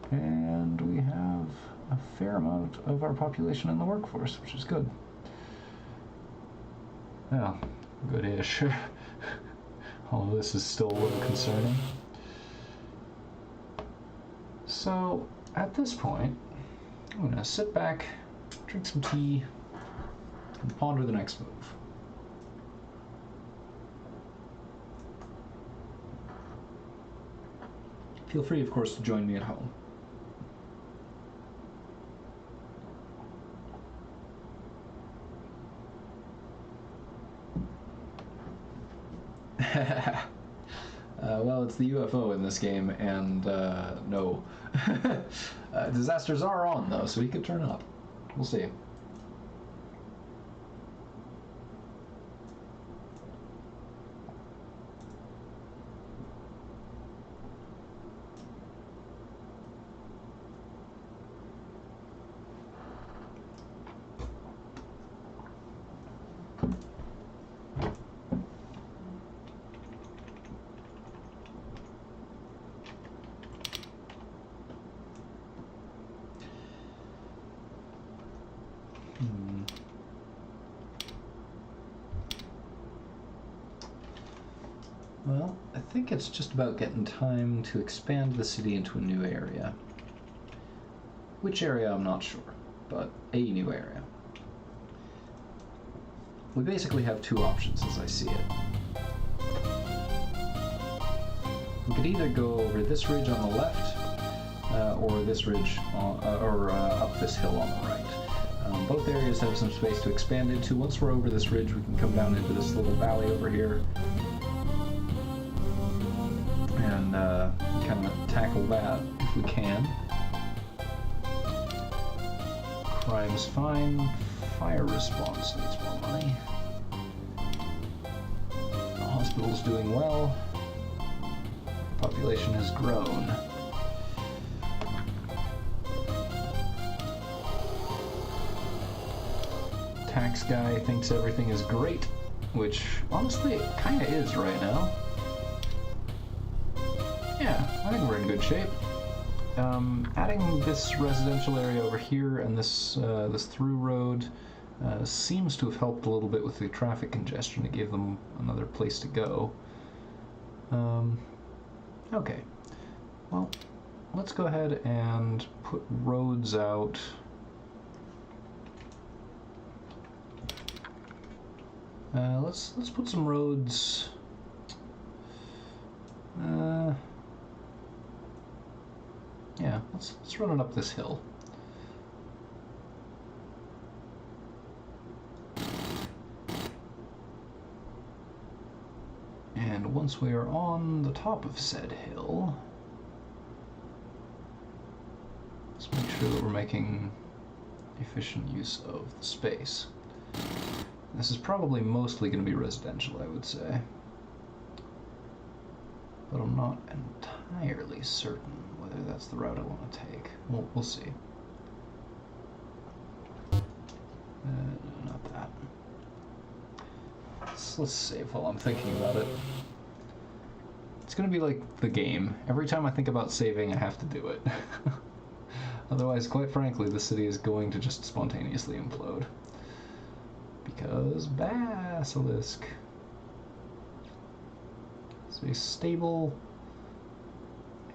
And we have a fair amount of our population in the workforce, which is good. Well, good-ish. All of this is still a little concerning. So, at this point, I'm going to sit back, drink some tea, and ponder the next move. Feel free, of course, to join me at home. Well, it's the UFO in this game, and no. Disasters are on, though, so he could turn up. We'll see. Well, I think it's just about getting time to expand the city into a new area. Which area, I'm not sure, but a new area. We basically have two options as I see it. We could either go over this ridge on the left, or this ridge, up this hill on the right. Both areas have some space to expand into. Once we're over this ridge, we can come down into this little valley over here and kind of tackle that if we can. Crime's fine. Fire response needs more money. The hospital's doing well. Population has grown. Tax guy thinks everything is great, which honestly it kind of is right now. Yeah, I think we're in good shape. Adding this residential area over here and this this through road seems to have helped a little bit with the traffic congestion. It gave them another place to go. Okay, well, let's go ahead and put roads out. Let's put some roads. Yeah, let's run it up this hill. And once we are on the top of said hill, let's make sure that we're making efficient use of the space. This is probably mostly going to be residential, I would say. But I'm not entirely certain whether that's the route I want to take. We'll see. Not that. Let's save while I'm thinking about it. It's going to be like the game. Every time I think about saving, I have to do it. Otherwise, quite frankly, the city is going to just spontaneously implode. Because Basilisk is a stable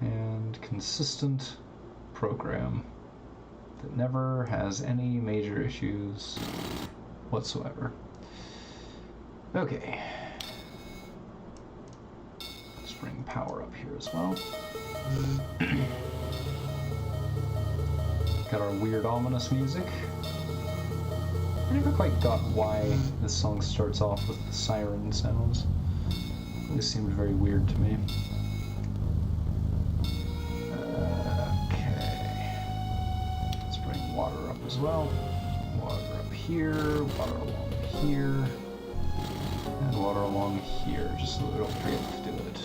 and consistent program that never has any major issues whatsoever. Okay. Let's bring power up here as well. Got our weird ominous music. I never quite got why this song starts off with the siren sounds. It always seemed very weird to me. Okay. Let's bring water up as well. Water up here, water along here, and water along here, just so we don't forget to do it.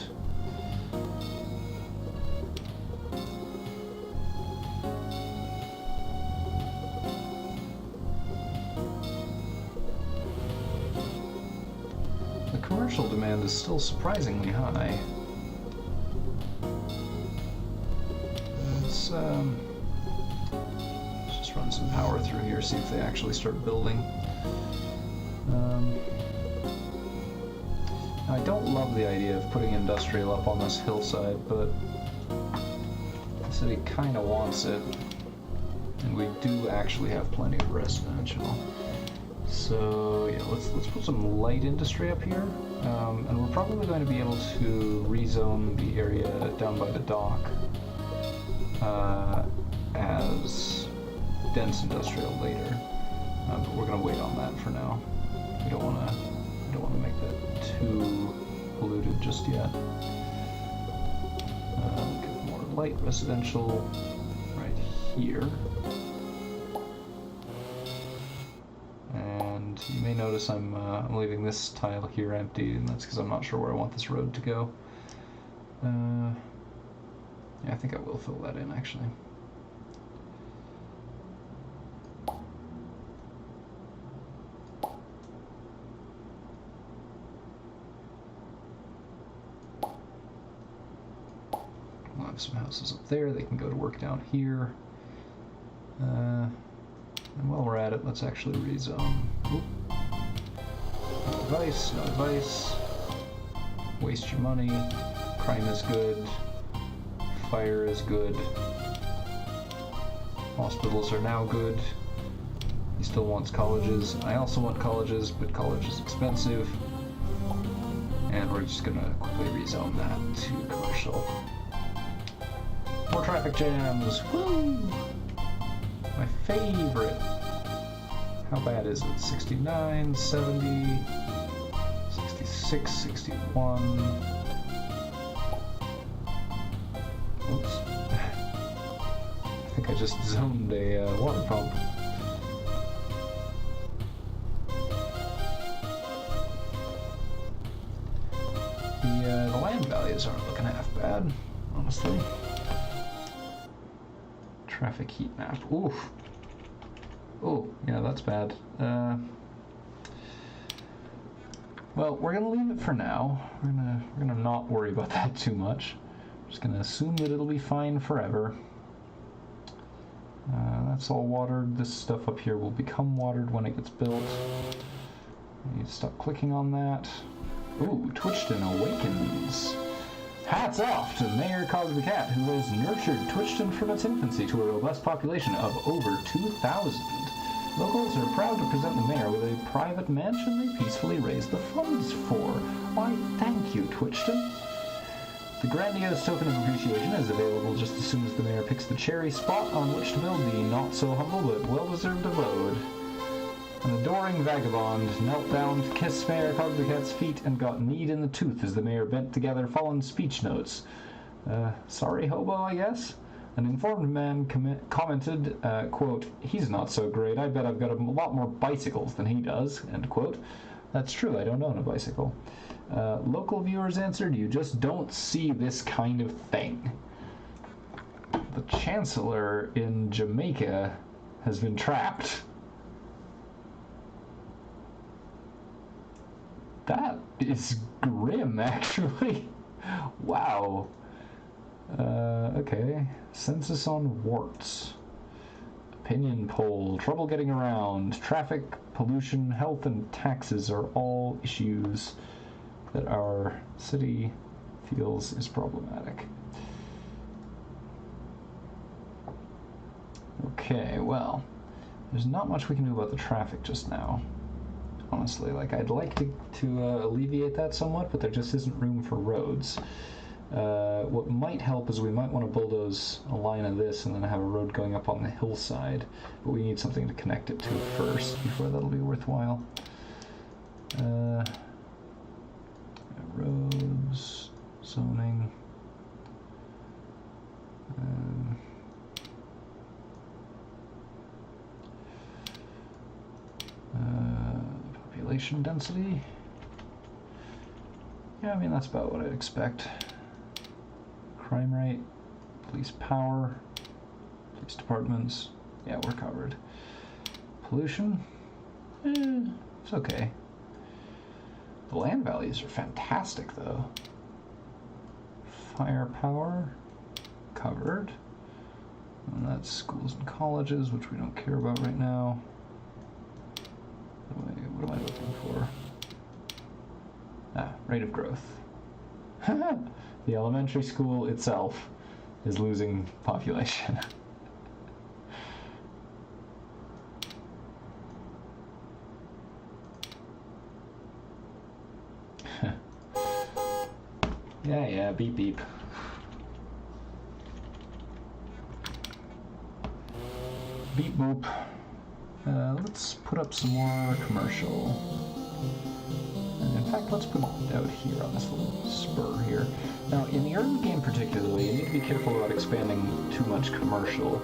Commercial demand is still surprisingly high. Let's just run some power through here, see if they actually start building. I don't love the idea of putting industrial up on this hillside, but the city kind of wants it, and we do actually have plenty of residential. So yeah, let's put some light industry up here, and we're probably going to be able to rezone the area down by the dock as dense industrial later. But we're going to wait on that for now. We don't want to make that too polluted just yet. Get more light residential right here. You may notice I'm leaving this tile here empty, and that's because I'm not sure where I want this road to go. Yeah, I think I will fill that in, actually. We'll have some houses up there. They can go to work down here. And while we're at it, let's actually rezone. Oop. No advice, no advice. waste your money. Crime is good. Fire is good. Hospitals are now good. He still wants colleges. I also want colleges, but college is expensive. And we're just gonna quickly rezone that to commercial. More traffic jams! Woo! My favorite. How bad is it? 69, 70, 66, 61. Oops. I think I just zoned a water pump. The land values aren't looking half bad, honestly. Traffic heat map. Oof. Oh, yeah, that's bad. Well, we're gonna leave it for now. We're gonna not worry about that too much. Just gonna assume that it'll be fine forever. That's all watered. This stuff up here will become watered when it gets built. I need to stop clicking on that. Ooh, Twitchton awakens. Hats off to Mayor Cog the Cat, who has nurtured Twitchton from its infancy to a robust population of over 2,000. Locals are proud to present the mayor with a private mansion they peacefully raised the funds for. Why, thank you, Twitchton. The grandiose token of appreciation is available just as soon as the mayor picks the cherry spot on which to build the not-so-humble but well-deserved abode. An adoring vagabond knelt down to kiss Mayor Cog the Cat's feet and got kneed in the tooth as the mayor bent together fallen speech notes. Sorry, hobo, I guess? An informed man commented, quote, "He's not so great. I bet I've got a lot more bicycles than he does," end quote. That's true, I don't own a bicycle. Local viewers answered, "You just don't see this kind of thing." The Chancellor in Jamaica has been trapped. That is grim, actually. Wow. Okay. Census on warts. Opinion poll. Trouble getting around. Traffic, pollution, health, and taxes are all issues that our city feels is problematic. Okay, well, there's not much we can do about the traffic just now. Honestly, like, I'd like to alleviate that somewhat, but there just isn't room for roads. What might help is we might want to bulldoze a line of this and then have a road going up on the hillside, but we need something to connect it to first before that'll be worthwhile. Roads, zoning. Population density. Yeah, I mean, that's about what I'd expect. Crime rate, police power, police departments. Yeah, we're covered. Pollution? It's okay. The land values are fantastic, though. Firepower, covered. And that's schools and colleges, which we don't care about right now. What am I looking for? Rate of growth. The elementary school itself is losing population. Yeah, beep beep. Beep boop. Let's put up some more commercial. And in fact, let's put it out here on this little spur here. Now, in the early game particularly, you need to be careful about expanding too much commercial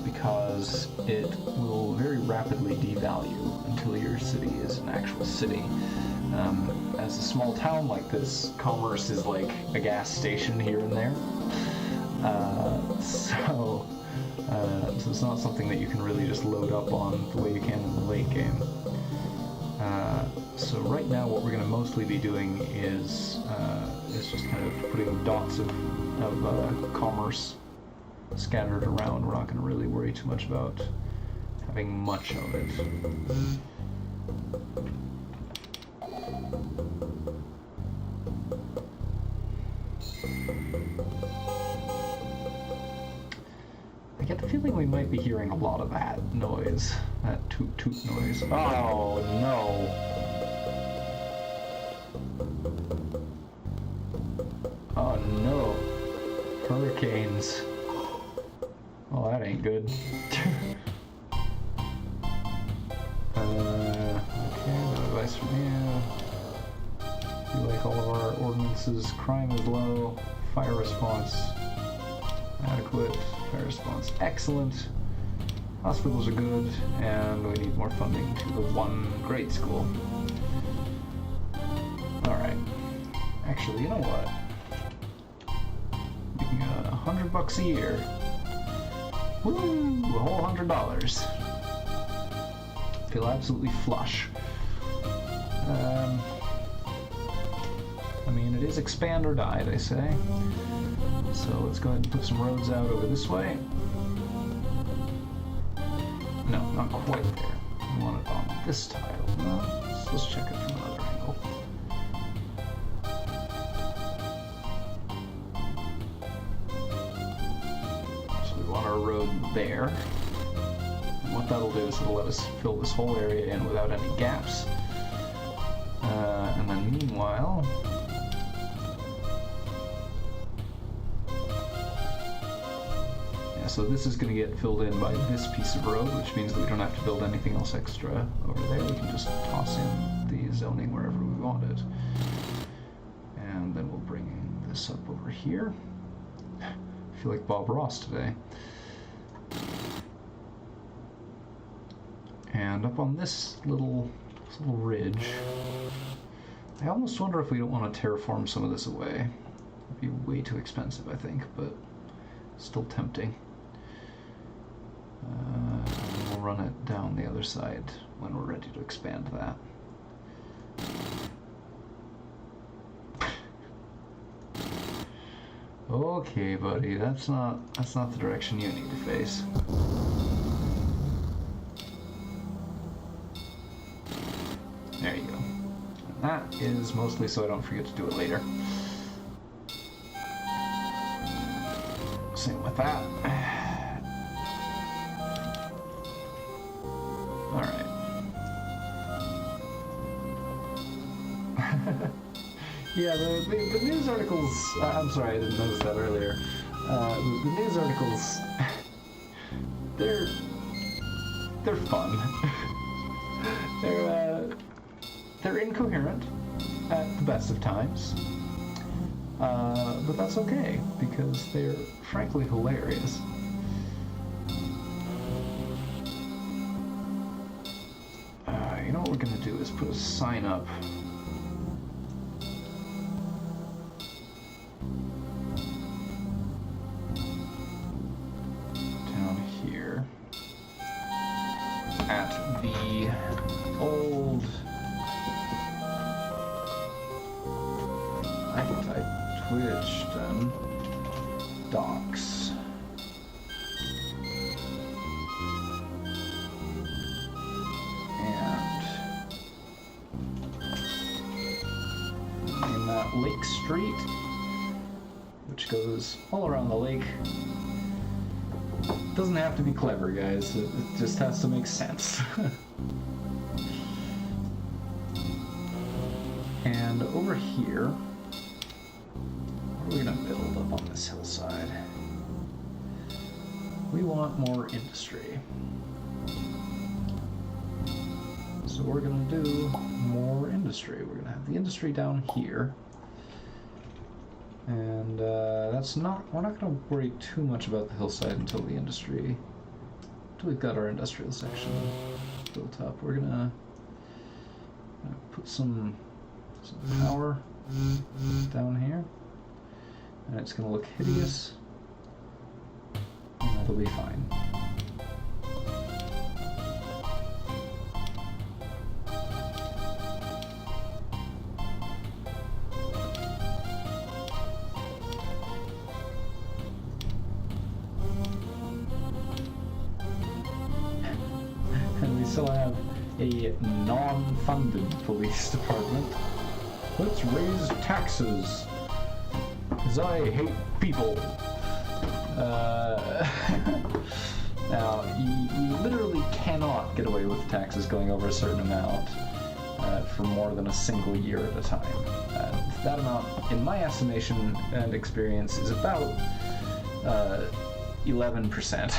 because it will very rapidly devalue until your city is an actual city. As a small town like this, commerce is like a gas station here and there. So it's not something that you can really just load up on the way you can in the late game. So right now what we're going to mostly be doing is just kind of putting dots of commerce scattered around. We're not going to really worry too much about having much of it. feeling we might be hearing a lot of that noise, that toot toot noise. Oh no! Oh no! Hurricanes. Oh, that ain't good. Okay, no advice from you. We like all of our ordinances. Crime is low. Fire response adequate. Fire response excellent. Hospitals are good, and we need more funding to the one grade school. Alright. Actually, you know what? You can get $100 a year. Woo! A whole $100. Feel absolutely flush. I mean, it is expand or die, they say. So let's go ahead and put some roads out over this way. No, not quite there. We want it on this tile. No, let's check it from another angle. So we want our road there. And what that'll do is it'll let us fill this whole area in without any gaps. And then meanwhile, so this is going to get filled in by this piece of road, which means that we don't have to build anything else extra over there. We can just toss in the zoning wherever we want it. And then we'll bring this up over here. I feel like Bob Ross today. And up on this little ridge, I almost wonder if we don't want to terraform some of this away. It'd be way too expensive, I think, but still tempting. And we'll run it down the other side when we're ready to expand that. Okay, buddy, that's not the direction you need to face. There you go. And that is mostly so I don't forget to do it later. Same with that. Alright. Yeah, the news articles, I'm sorry, I didn't notice that earlier. The news articles, they're fun. They're incoherent at the best of times. But that's okay, because they're frankly hilarious. You know what we're gonna do is put a sign up. Down here. At the old... Twitchton docks. And in that Lake Street, which goes all around the lake. Doesn't have to be clever, guys. It just has to make sense. And over here, we're gonna build up on this hillside. We want more industry. So we're gonna do more industry. We're gonna have the industry down here. And we're not gonna worry too much about the hillside until we've got our industrial section built up. We're gonna put some power down here. And it's going to look hideous, and that'll be fine. And we still have a non-funded police department. Let's raise taxes. Because I hate people. Now, you literally cannot get away with taxes going over a certain amount for more than a single year at a time. That amount, in my estimation and experience, is about 11%.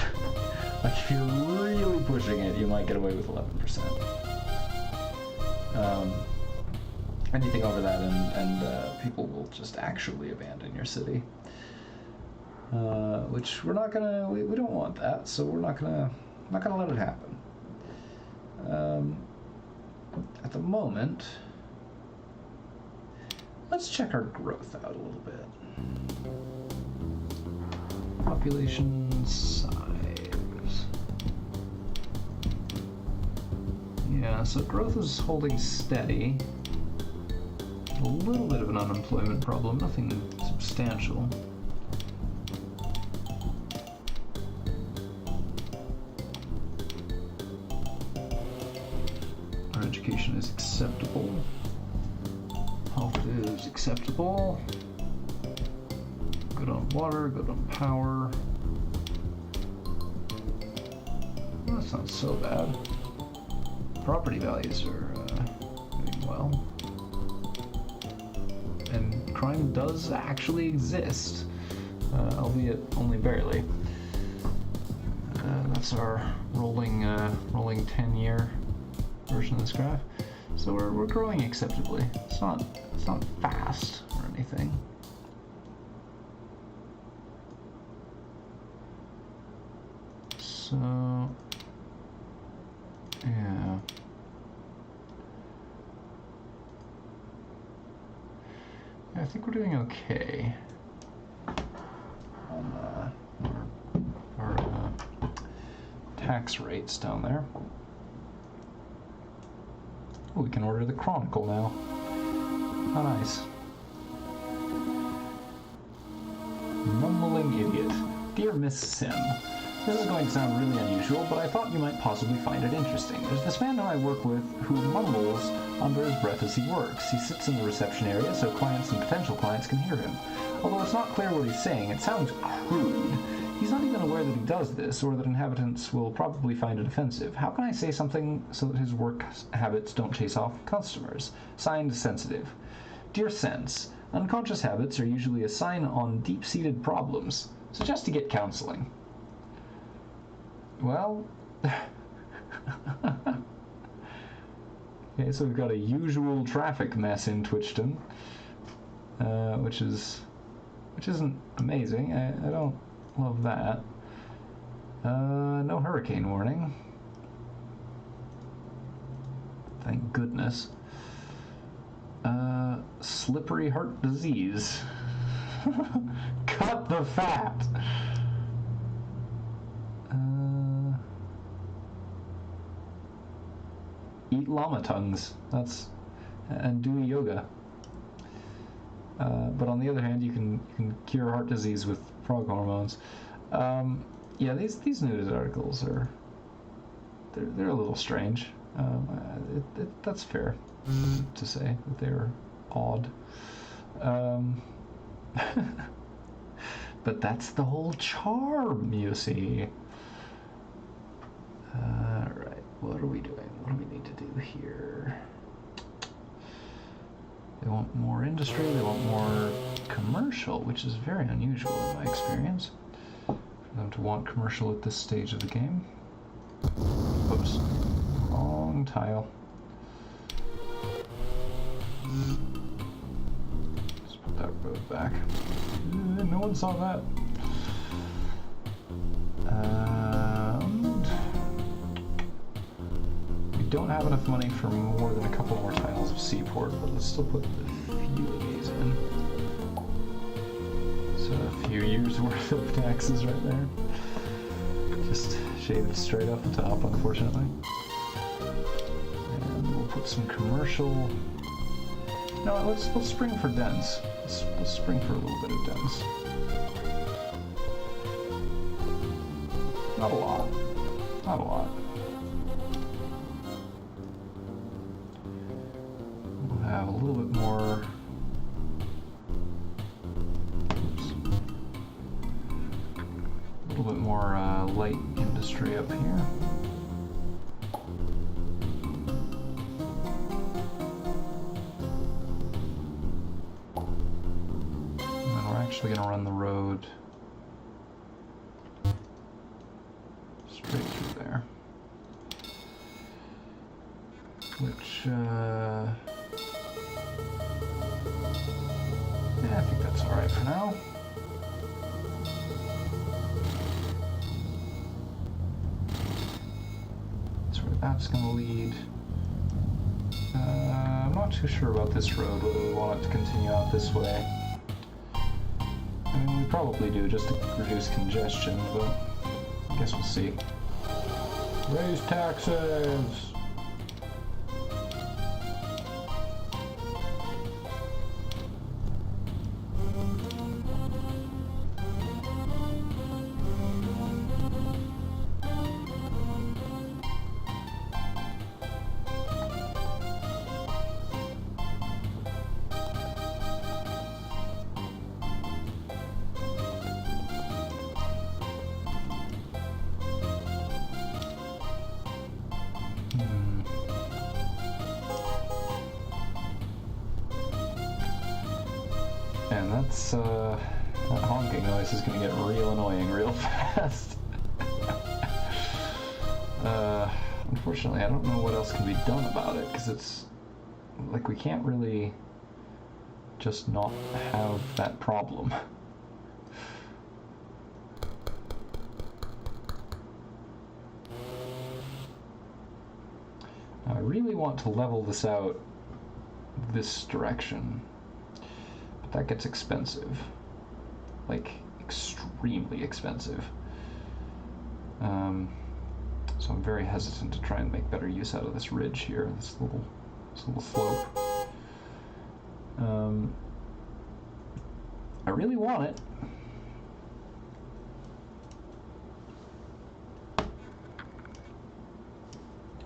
Like, if you're really pushing it, you might get away with 11%. Anything over that, and people will just actually abandon your city. Which we're not gonna. We don't want that, so we're not gonna let it happen. At the moment, let's check our growth out a little bit. Population size. Yeah, so growth is holding steady. A little bit of an unemployment problem, nothing substantial. Our education is acceptable. Health is acceptable. Good on water, good on power. Well, that's not so bad. Property values are doing well. And crime does actually exist, albeit only barely. That's our rolling 10-year version of this graph. So we're growing acceptably. It's not fast or anything. So yeah. I think we're doing okay on our tax rates down there. Oh, we can order the Chronicle now. How nice. Mumbling Idiot. Dear Miss Sim, this is going to sound really unusual, but I thought you might possibly find it interesting. There's this man who I work with who mumbles under his breath as he works. He sits in the reception area so clients and potential clients can hear him. Although it's not clear what he's saying, it sounds crude. He's not even aware that he does this, or that inhabitants will probably find it offensive. How can I say something so that his work habits don't chase off customers? Signed, Sensitive. Dear Sense, unconscious habits are usually a sign on deep-seated problems. Suggest to get counseling. Well... Okay, so we've got a usual traffic mess in Twitchton, which isn't amazing. I don't love that. No hurricane warning. Thank goodness. Slippery heart disease. Cut the fat. Eat llama tongues. And do yoga. But on the other hand, you can cure heart disease with frog hormones. Yeah, these news articles they're a little strange. That's fair to say that they're odd. But that's the whole charm, you see. Alright, what are we doing? What do we need to do here? They want more industry, they want more commercial, which is very unusual in my experience. For them to want commercial at this stage of the game. Oops. Wrong tile. Let's put that road back. No one saw that. We don't have enough money for more than a couple more tiles of seaport, but let's still put a few of these in. So a few years worth of taxes right there. Just shaved straight off the top, unfortunately. And we'll put some commercial. No, let's spring for dens. Let's spring for a little bit of dens. Not a lot. Not a lot. We'll have a little bit more. Oops. A little bit more light industry. stray up here. And then we're actually going to run the road straight through there. Which, yeah, I think that's alright for now. That's where that's going to lead. I'm not too sure about this road, whether we want it to continue out this way. I mean, we probably do, just to reduce congestion, but I guess we'll see. Raise taxes! And that's, that honking noise is gonna get real annoying real fast. Unfortunately, I don't know what else can be done about it, because it's, like, we can't really just not have that problem. Now, I really want to level this out this direction. That gets expensive, like extremely expensive. So I'm very hesitant to try and make better use out of this ridge here, this little slope. I really want it.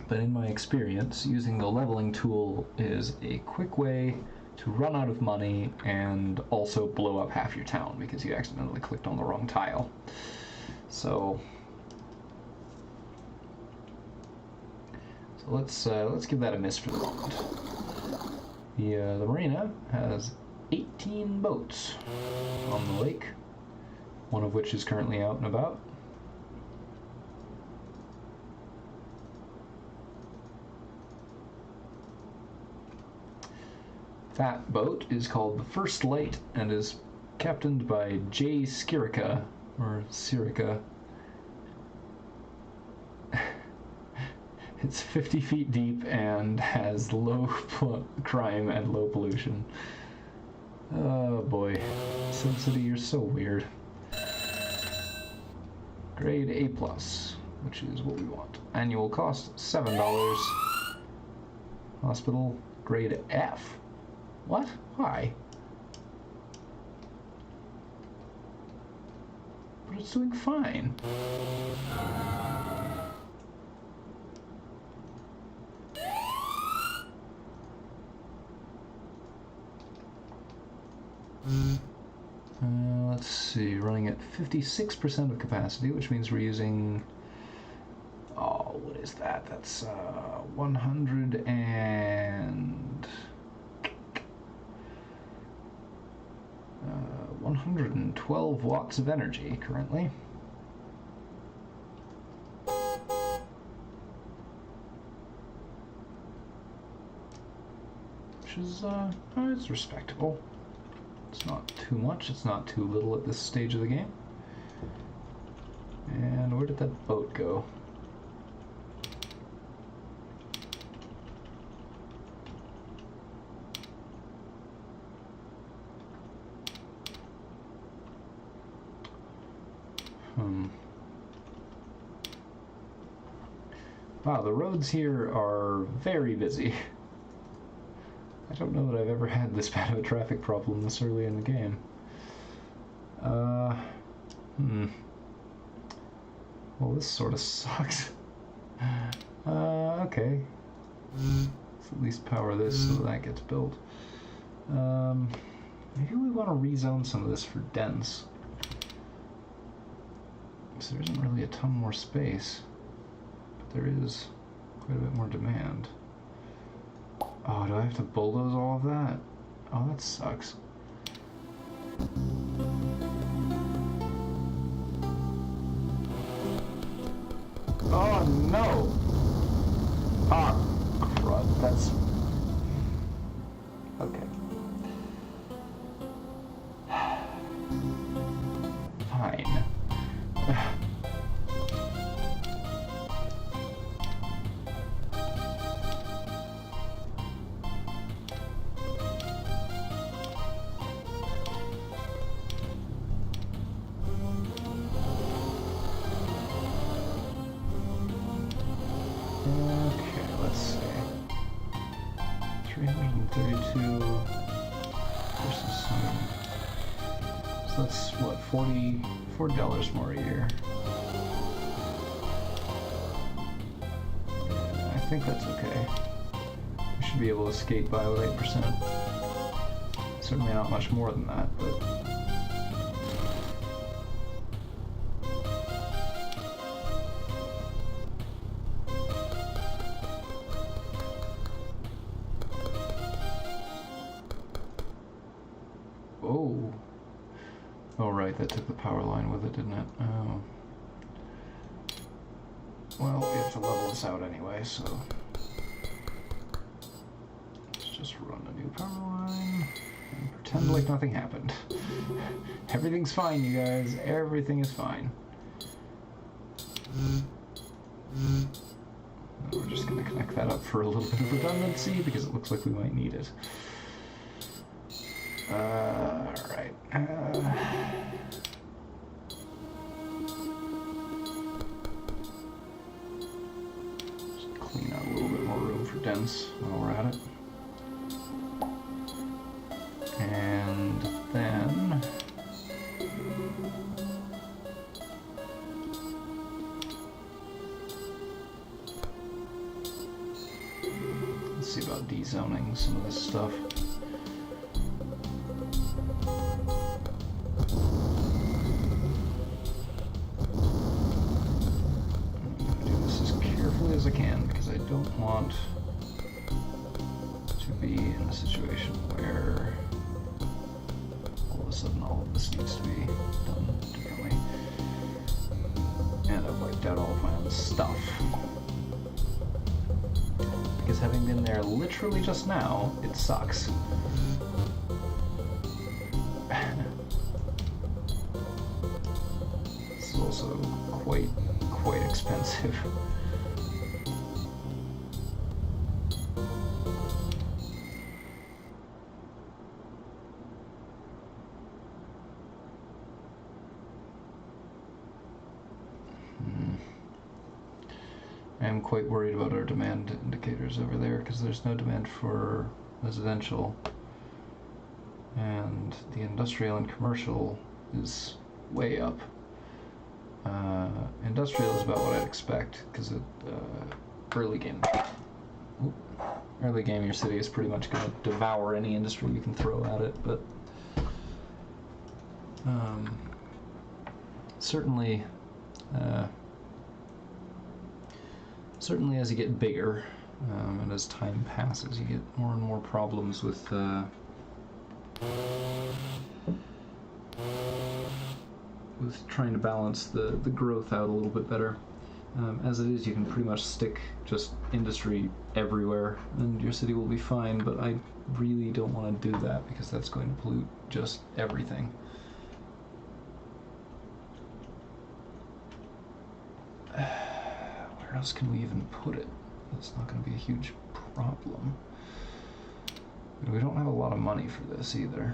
But in my experience, using the leveling tool is a quick way to run out of money and also blow up half your town because you accidentally clicked on the wrong tile. So let's give that a miss for the moment. The marina has 18 boats on the lake, one of which is currently out and about. That boat is called the First Light and is captained by J. Skirica, or Sirica. It's 50 feet deep and has low crime and low pollution. Oh boy. SimCity, you're so weird. Grade A+, which is what we want. Annual cost, $7. Hospital, grade F. What? Why? But it's doing fine. Let's see, running at 56% of capacity, which means we're using... Oh, what is that? That's 100 and... 112 watts of energy currently. Which is, it's respectable. It's not too much, it's not too little at this stage of the game. And where did that boat go? Wow, the roads here are very busy. I don't know that I've ever had this bad of a traffic problem this early in the game. Well, this sort of sucks. Okay. Let's at least power this so that gets built. Maybe we want to rezone some of this for dense. So there isn't really a ton more space, but there is quite a bit more demand. Oh, do I have to bulldoze all of that? Oh, that sucks. Oh no! Ah, crud, that's... Okay. Fine. Okay, let's see. 332 versus so that's what, $44 more a year. Yeah, I think that's okay. We should be able to skate by with 8%. Certainly not much more than that, but oh. Oh, right, that took the power line with it, didn't it? Oh. Well, we have to level this out anyway, so... let's just run a new power line and pretend like nothing happened. Everything's fine, you guys. Everything is fine. And we're just going to connect that up for a little bit of redundancy, because it looks like we might need it. Alright. Just clean out a little bit more room for dents while we're at it. And then... let's see about dezoning some of this stuff. As I can, because I don't want to be in a situation where all of a sudden all of this needs to be done differently. And I've wiped out all of my own stuff. Because having been there literally just now, it sucks. This is also quite expensive. I am quite worried about our demand indicators over there, because there's no demand for residential, and the industrial and commercial is way up. Industrial is about what I'd expect, because early game your city is pretty much going to devour any industry you can throw at it, but certainly as you get bigger, and as time passes, you get more and more problems with trying to balance the growth out a little bit better. As it is, you can pretty much stick just industry everywhere, and your city will be fine, but I really don't want to do that, because that's going to pollute just everything. Where else can we even put it? It's not going to be a huge problem. We don't have a lot of money for this either.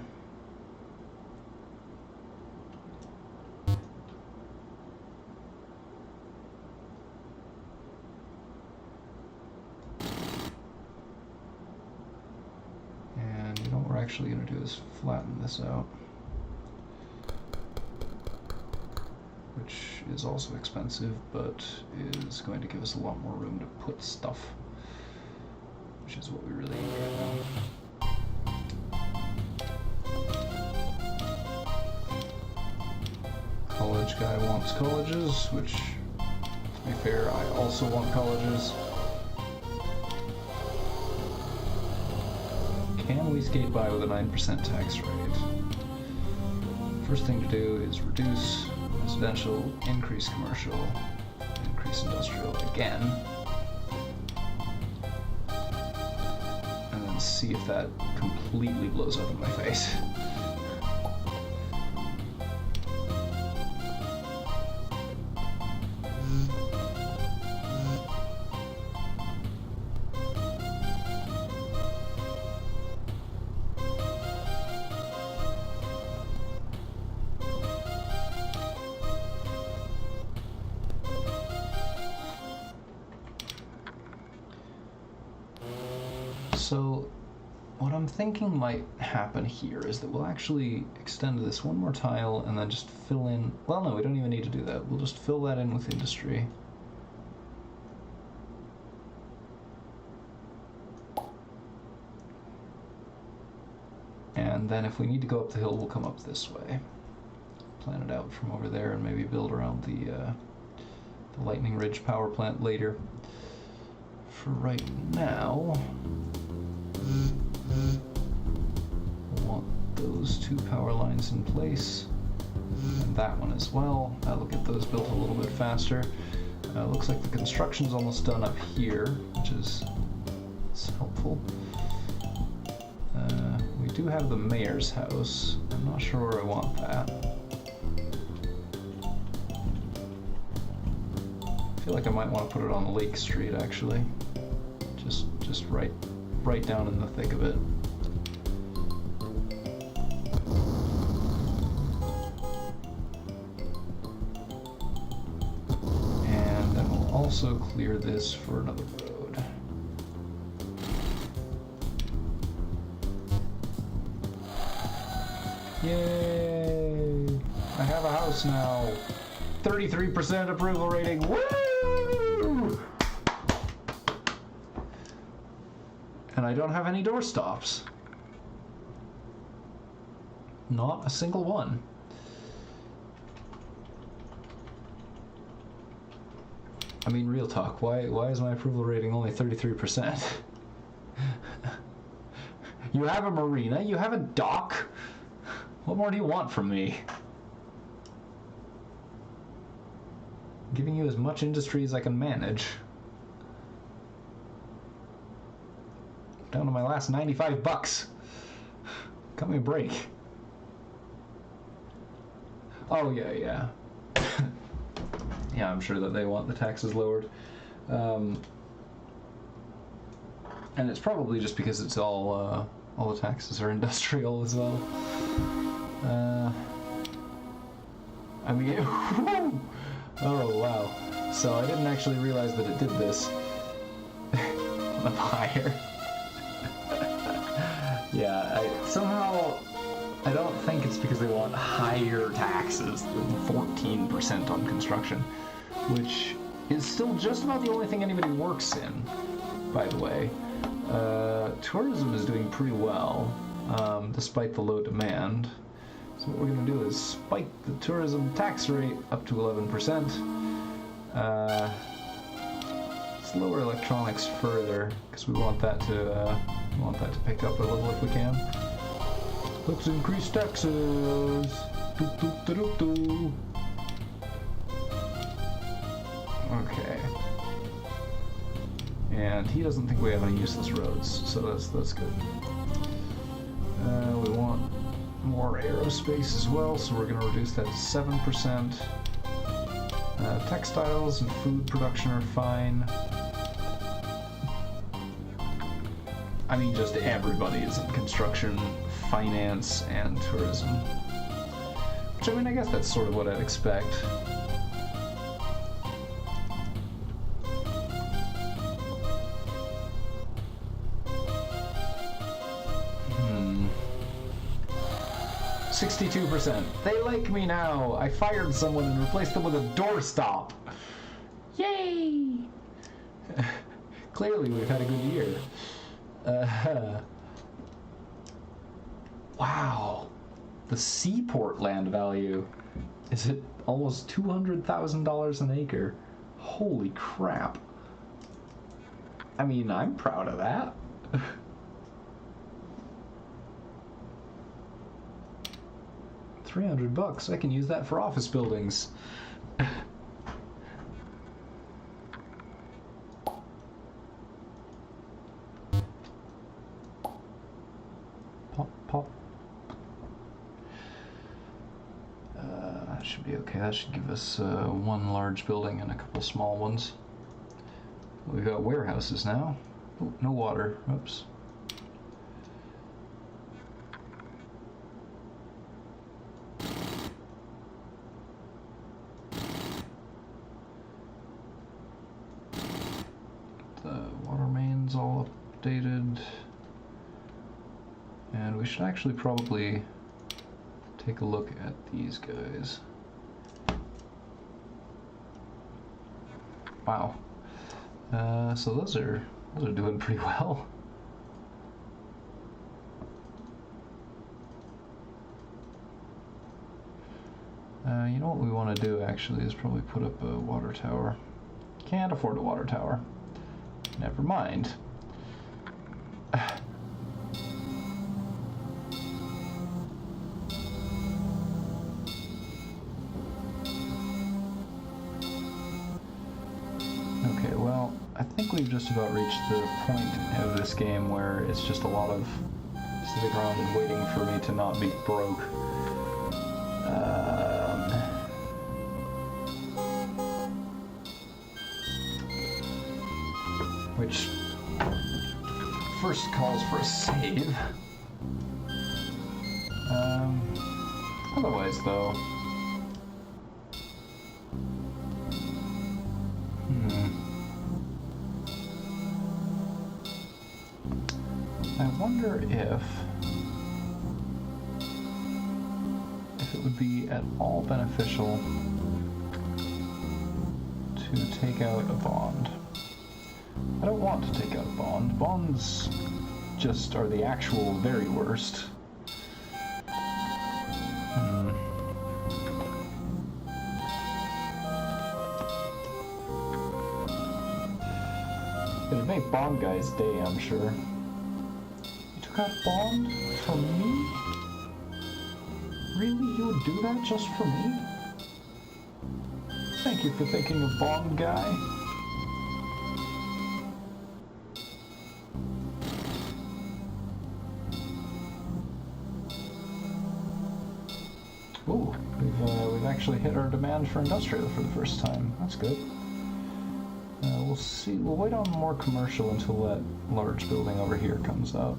And you know what we're actually going to do is flatten this out, which is also expensive, but is going to give us a lot more room to put stuff, which is what we really need right now. College college guy wants colleges, which, to be fair, I also want colleges. Can we skate by with a 9% tax rate? First thing to do is reduce residential, increase commercial, increase industrial again. And then see if that completely blows up in my face. So, what I'm thinking might happen here is that we'll actually extend this one more tile and then just fill in... Well, no, we don't even need to do that. We'll just fill that in with industry. And then if we need to go up the hill, we'll come up this way. Plan it out from over there and maybe build around the Lightning Ridge power plant later. For right now... we'll want those two power lines in place, and that one as well. That'll get those built a little bit faster. Looks like the construction's almost done up here, which is helpful. We do have the mayor's house. I'm not sure where I want that. I feel like I might want to put it on Lake Street, actually. Just right down in the thick of it. And then we'll also clear this for another road. Yay! I have a house now. 33% approval rating. Woo! And I don't have any doorstops. Not a single one. I mean, real talk, why is my approval rating only 33%? You have a marina, you have a dock. What more do you want from me? I'm giving you as much industry as I can manage. Down to my last 95 bucks. Cut me a break. Oh, yeah. Yeah, I'm sure that they want the taxes lowered. And it's probably just because it's all the taxes are industrial as well. I mean, oh, wow. So I didn't actually realize that it did this. I'm higher. Yeah, I don't think it's because they want higher taxes than 14% on construction, which is still just about the only thing anybody works in, by the way. Tourism is doing pretty well, despite the low demand. So what we're going to do is spike the tourism tax rate up to 11%. Let's lower electronics further, because we want that to pick up a little if we can. Let's increase taxes. Okay. And he doesn't think we have any useless roads, so that's good. We want more aerospace as well, so we're going to reduce that to 7%. Textiles and food production are fine. I mean, just everybody is in construction, finance, and tourism. Which, I mean, I guess that's sort of what I'd expect. 62%. They like me now. I fired someone and replaced them with a doorstop. Yay! Clearly, we've had a good year. Wow. The seaport land value is at almost $200,000 an acre. Holy crap. I mean, I'm proud of that. $300. I can use that for office buildings. Pop, pop. That should be okay. That should give us one large building and a couple small ones. We've got warehouses now. Ooh, no water. Oops. The water mains all updated. And we should actually probably take a look at these guys. Wow. So those are doing pretty well. You know what we want to do actually is probably put up a water tower. Can't afford a water tower. Never mind. Okay, well, I think we've just about reached the point of this game where it's just a lot of sitting around and waiting for me to not be broke. Which first calls for a save. Otherwise, though, I wonder if it would be at all beneficial to take out a bond. I don't want to take out a bond. Bonds just are the actual very worst. It'd make Bond Guy's day, I'm sure. You took out Bond for me? Really? You would do that just for me? Thank you for thinking of Bond Guy. Ooh, we've actually hit our demand for industrial for the first time. That's good. We'll see. We'll wait on more commercial until that large building over here comes up.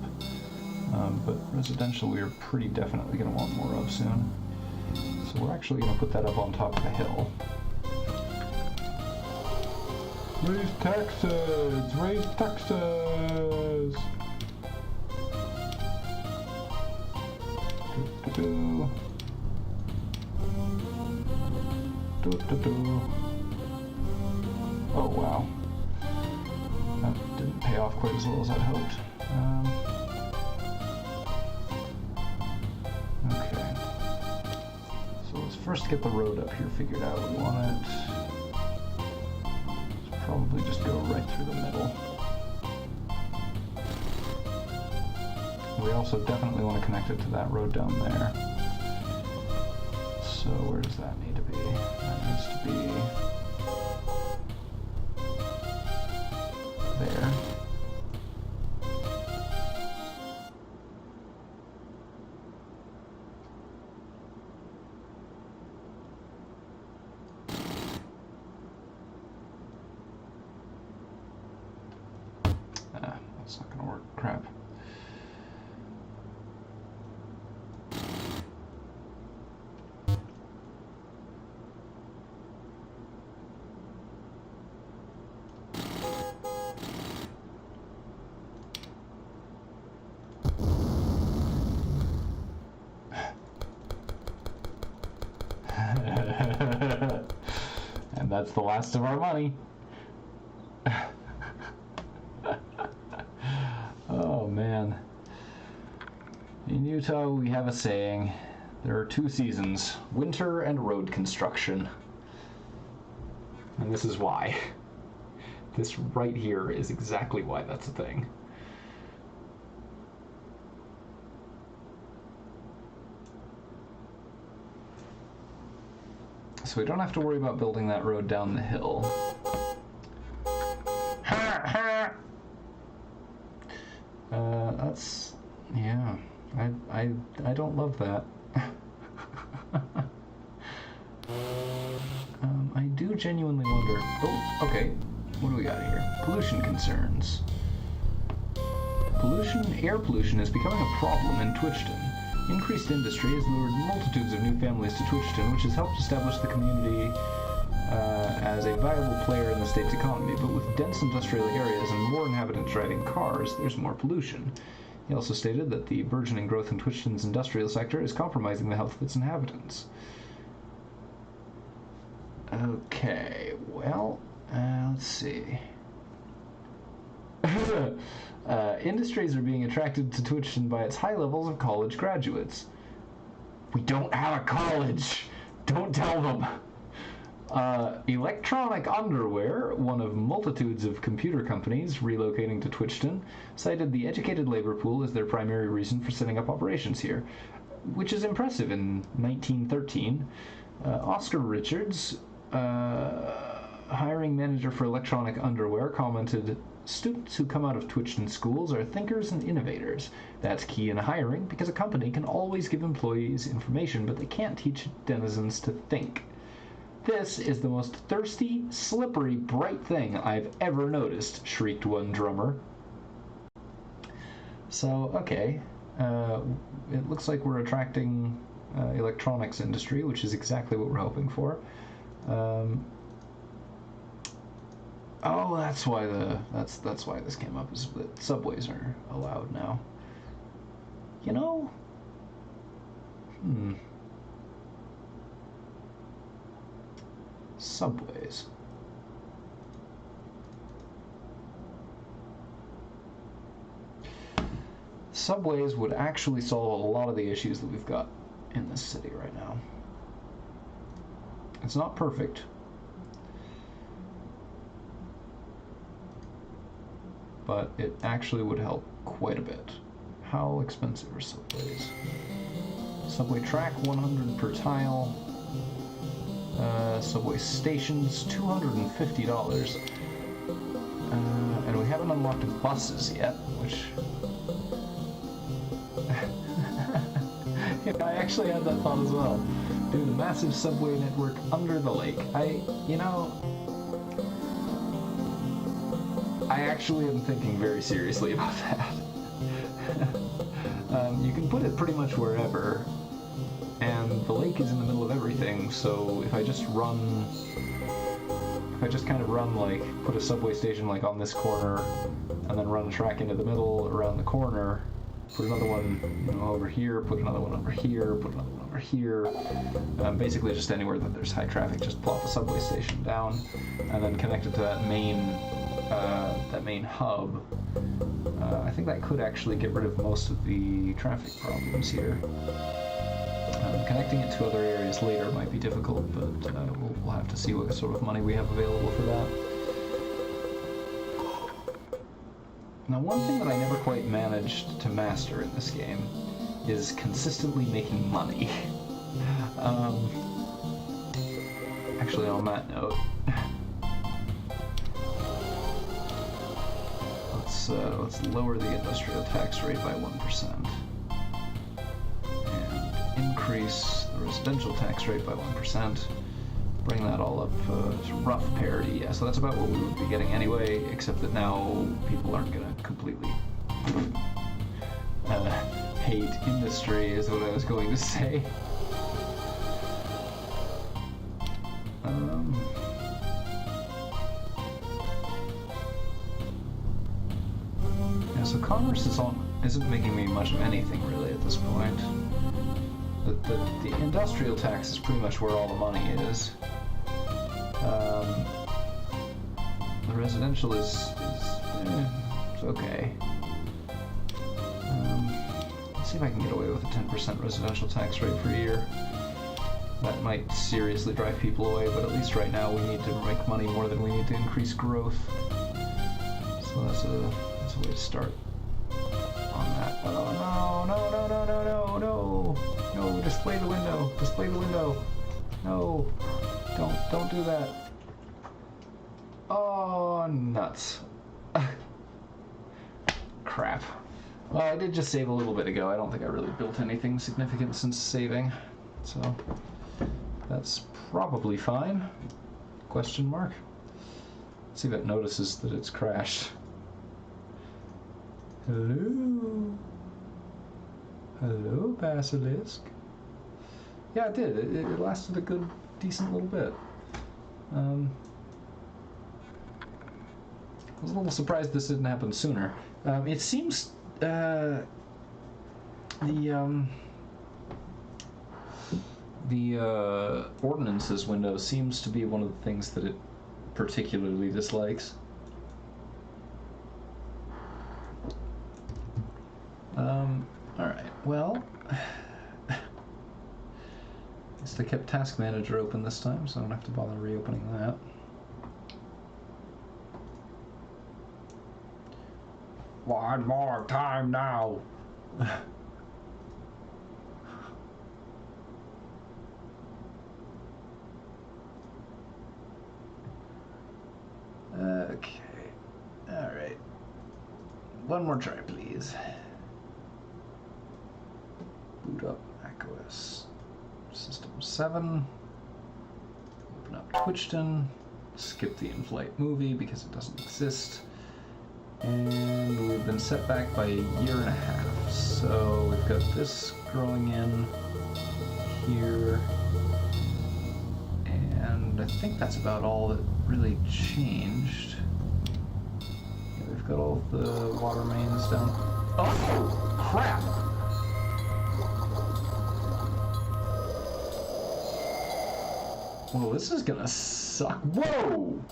But residential we are pretty definitely going to want more of soon. So we're actually going to put that up on top of the hill. Raise taxes! Raise taxes! Do-do-do. Do-do-do. Oh wow. That didn't pay off quite as well as I'd hoped. Okay. So let's first get the road up here figured out. We want it to probably just go right through the middle. We also definitely want to connect it to that road down there. So where does that need to be? That needs to be there. That's not gonna work. Crap. And that's the last of our money. Oh man. In Utah we have a saying, There are two seasons, winter and road construction. And this is why. This right here is exactly why that's a thing. So we don't have to worry about building that road down the hill. That's... yeah. I don't love that. I do genuinely wonder... oh, okay. What do we got here? Pollution concerns. Air pollution is becoming a problem in Twitchton. Increased industry has lured multitudes of new families to Twitchton, which has helped establish the community as a viable player in the state's economy. But with dense industrial areas and more inhabitants driving cars, there's more pollution. He also stated that the burgeoning growth in Twitchton's industrial sector is compromising the health of its inhabitants. Okay, well, let's see. Industries are being attracted to Twitchton by its high levels of college graduates. We don't have a college! Don't tell them! Electronic Underwear, one of multitudes of computer companies relocating to Twitchton, cited the educated labor pool as their primary reason for setting up operations here, which is impressive in 1913. Oscar Richards, hiring manager for Electronic Underwear, commented, "Students who come out of Twitchton schools are thinkers and innovators. That's key in hiring because a company can always give employees information, but they can't teach denizens to think. This is the most thirsty, slippery, bright thing I've ever noticed," shrieked one drummer. So, okay. It looks like we're attracting electronics industry, which is exactly what we're hoping for. Oh, that's why that's why this came up, is that subways are allowed now. You know? Subways. Subways would actually solve a lot of the issues that we've got in this city right now. It's not perfect. But it actually would help quite a bit. How expensive are subways? Subway track, 100 per tile. Subway stations, $250. And we haven't unlocked buses yet, which... yeah, I actually had that thought as well. Dude, a massive subway network under the lake. I actually am thinking very seriously about that. You can put it pretty much wherever, and the lake is in the middle of everything, so if I just kind of run, like, put a subway station, like, on this corner, and then run a track into the middle, around the corner, put another one, you know, over here, put another one over here, put another one over here, basically just anywhere that there's high traffic, just plop a subway station down, and then connect it to that main hub. I think that could actually get rid of most of the traffic problems here. Connecting it to other areas later might be difficult, but we'll have to see what sort of money we have available for that. Now, one thing that I never quite managed to master in this game is consistently making money. Actually, on that note, let's lower the industrial tax rate by 1%. And increase the residential tax rate by 1%. Bring that all up to rough parity. Yeah, so that's about what we would be getting anyway, except that now people aren't going to completely hate industry, is what I was going to say. Yeah, so commerce isn't making me much of anything really at this point. The industrial tax is pretty much where all the money is. The residential is it's okay. Let's see if I can get away with a 10% residential tax rate for a year. That might seriously drive people away, but at least right now we need to make money more than we need to increase growth. So that's a way to start on that. Oh no, no, no, no, no, no, no, no, display the window, display the window. No, don't do that. Oh, nuts. Crap. Well, I did just save a little bit ago. I don't think I really built anything significant since saving, so that's probably fine. Question mark. Let's see if it notices that it's crashed. Hello? Hello, Basilisk? Yeah, it did. It lasted a good, decent little bit. I was a little surprised this didn't happen sooner. It seems the ordinances window seems to be one of the things that it particularly dislikes. Alright, well, at least I kept Task Manager open this time, so I don't have to bother reopening that. One more time now! Okay, alright. One more try, please. Boot up macOS System 7. Open up Twitchton. Skip the in-flight movie because it doesn't exist. And we've been set back by a year and a half. So we've got this growing in here. And I think that's about all that really changed. Yeah, we've got all the water mains down. Oh, crap! Well, this is gonna suck. Whoa!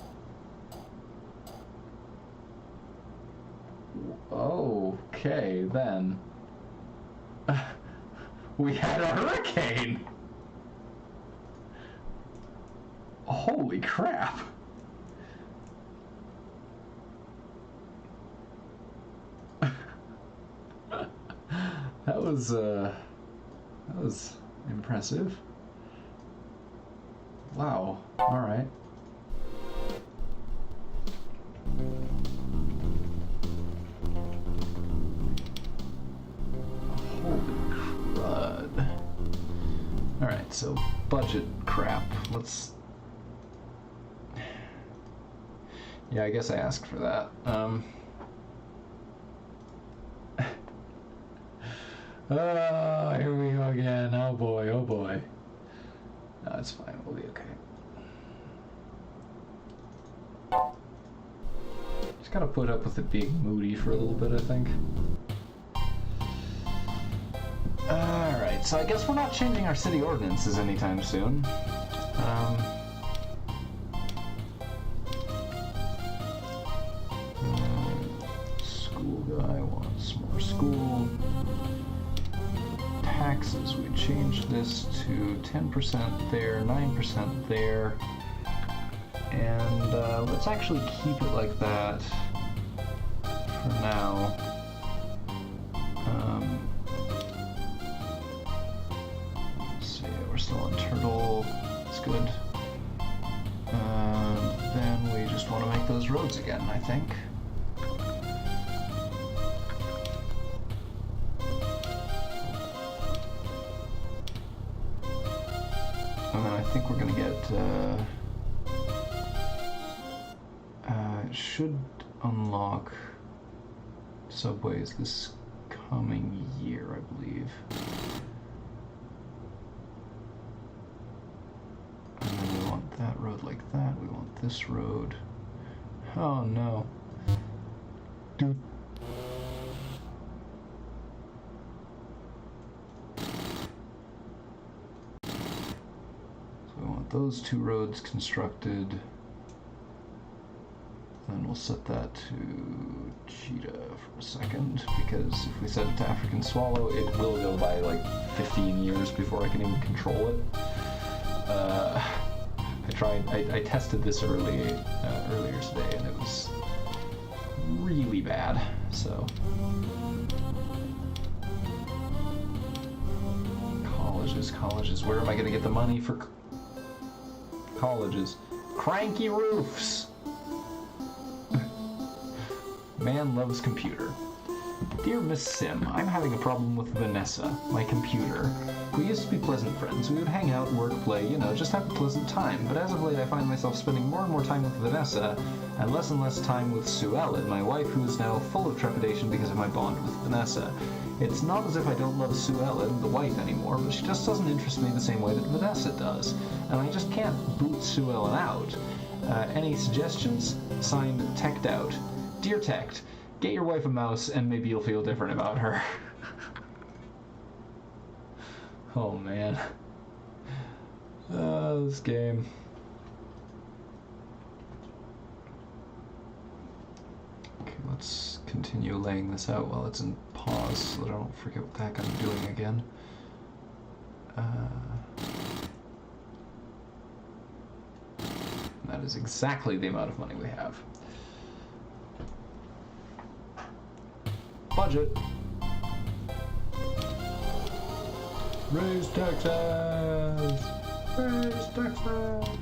Okay, then. We had a hurricane! Holy crap! That was impressive. Wow, alright. Alright, so budget crap. Let's... Yeah, I guess I asked for that. Oh, here we go again. Oh boy, oh boy. No, it's fine. We'll be okay. Just gotta put up with it being moody for a little bit, I think. Alright, so I guess we're not changing our city ordinances anytime soon. School guy wants more school. Taxes, we changed this to 10% there, 9% there. And let's actually keep it like that for now. We're still on Turtle, that's good. Then we just want to make those roads again, I think. And then I think we're going to get, it should unlock subways this coming year, I believe. That road like that, we want this road. Oh no. Dude. So we want those two roads constructed And we'll set that to cheetah for a second, because if we set it to African swallow, it will go by like 15 years before I can even control it. I tested this earlier today, and it was really bad, so. Colleges, where am I gonna get the money for colleges? Cranky roofs! Man loves computer. Dear Miss Sim, I'm having a problem with Vanessa, my computer. We used to be pleasant friends. We would hang out, work, play, just have a pleasant time. But as of late, I find myself spending more and more time with Vanessa, and less time with Sue Ellen, my wife, who is now full of trepidation because of my bond with Vanessa. It's not as if I don't love Sue Ellen, the wife, anymore, but she just doesn't interest me the same way that Vanessa does. And I just can't boot Sue Ellen out. Any suggestions? Signed, Teched Out. Dear Teched, get your wife a mouse and maybe you'll feel different about her. Oh man. This game. Okay, let's continue laying this out while it's in pause so that I don't forget what the heck I'm doing again. That is exactly the amount of money we have. Budget. Raise taxes! Raise taxes!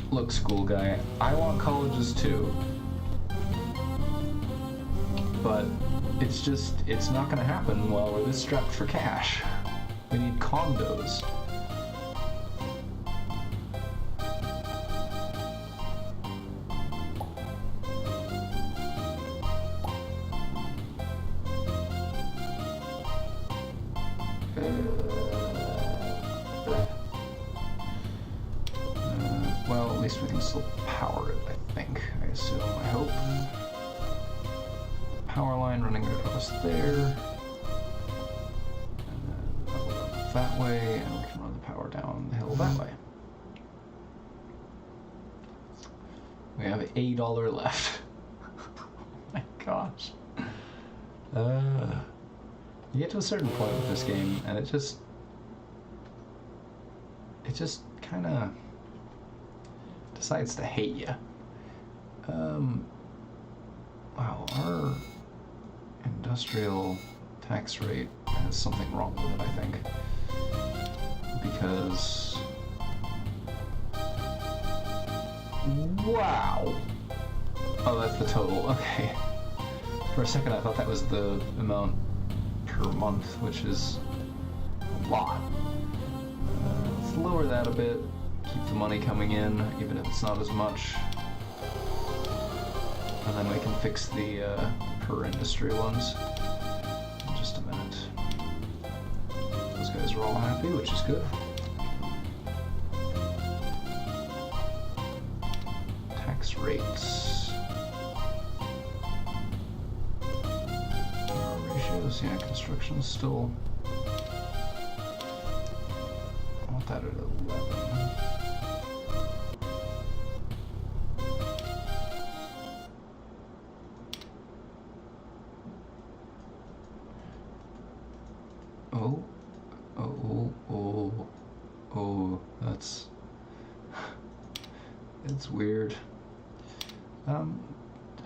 Look, school guy, I want colleges too. But it's not gonna happen while we're this strapped for cash. We need condos. Well, at least we can still power it, I think. I assume, I hope. Power line running across there. And then that way, and we can run the power down the hill that way. We have $8 left. Oh my gosh. You get to a certain point with this game, and it just kind of decides to hate you. Wow, our industrial tax rate has something wrong with it, I think. Because... Wow! Oh, that's the total, okay. For a second I thought that was the amount per month, which is a lot. Let's lower that a bit, keep the money coming in, even if it's not as much. And then we can fix the per industry ones in just a minute. Those guys are all happy, which is good. Tax rates. Ratios, yeah, construction's still... I want that at 11. That's... It's weird. I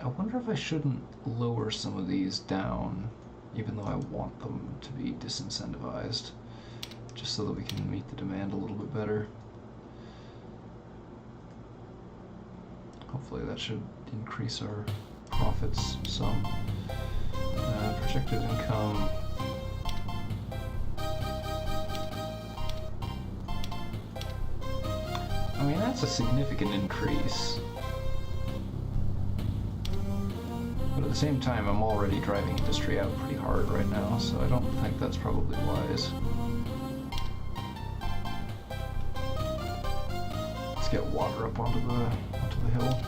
wonder if I shouldn't lower some of these down, even though I want them to be disincentivized, just so that we can meet the demand a little bit better. Hopefully that should increase our profits some. Projected income... I mean, that's a significant increase. But at the same time, I'm already driving industry out pretty hard right now, so I don't think that's probably wise. Let's get water up onto the hill.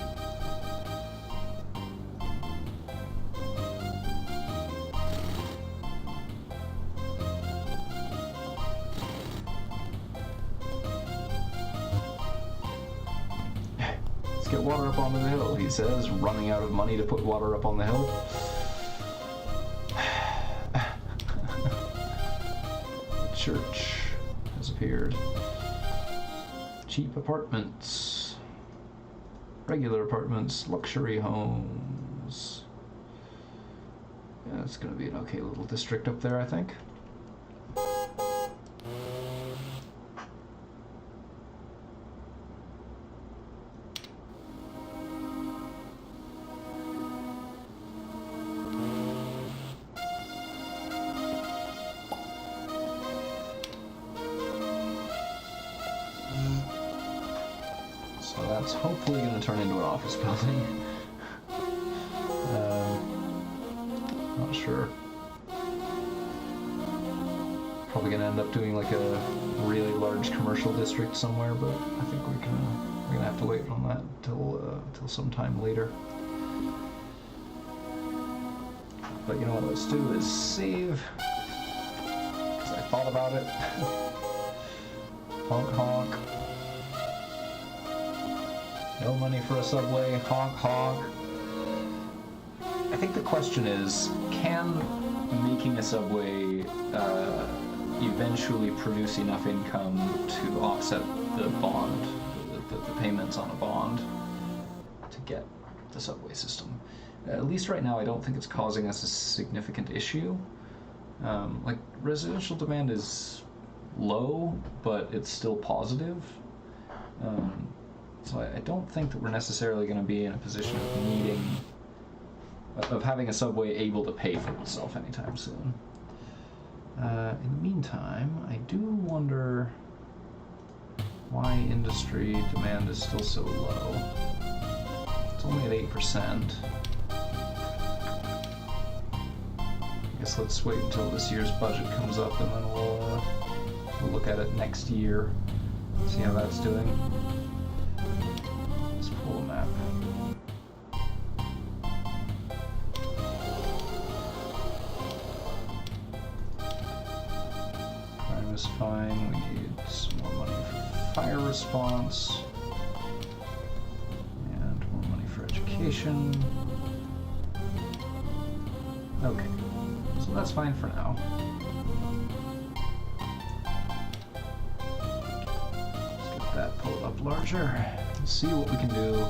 water up onto the hill, he says, running out of money to put water up on the hill. The church has appeared. Cheap apartments. Regular apartments. Luxury homes. Yeah, it's going to be an okay little district up there, I think. So that's hopefully going to turn into an office building. Not sure. Probably going to end up doing like a really large commercial district somewhere, but I think we're gonna have to wait on that till sometime later. But you know what, let's do is save, because I thought about it. Honk honk. No money for a subway, honk honk. I think the question is, can making a subway eventually produce enough income to offset the bond, the payments on a bond, to get the subway system? At least right now, I don't think it's causing us a significant issue. Like, residential demand is low, but it's still positive. So I don't think that we're necessarily going to be in a position of having a subway able to pay for itself anytime soon. In the meantime, I do wonder why industry demand is still so low. It's only at 8%. I guess let's wait until this year's budget comes up, and then we'll look at it next year, see how that's doing. Let's pull a map. Crime is fine. We need some more money for fire response. And more money for education. Okay. So that's fine for now. Let's get that pulled up larger. Let's see what we can do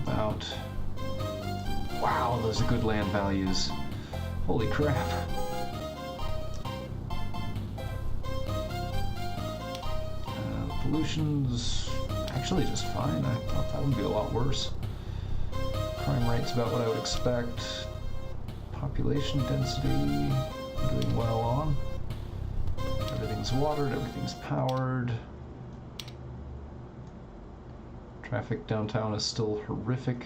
about... Wow, those are good land values. Holy crap. Pollution's actually just fine. I thought that would be a lot worse. Crime rate's about what I would expect. Population density, I'm doing well on. Everything's watered, everything's powered. Traffic downtown is still horrific,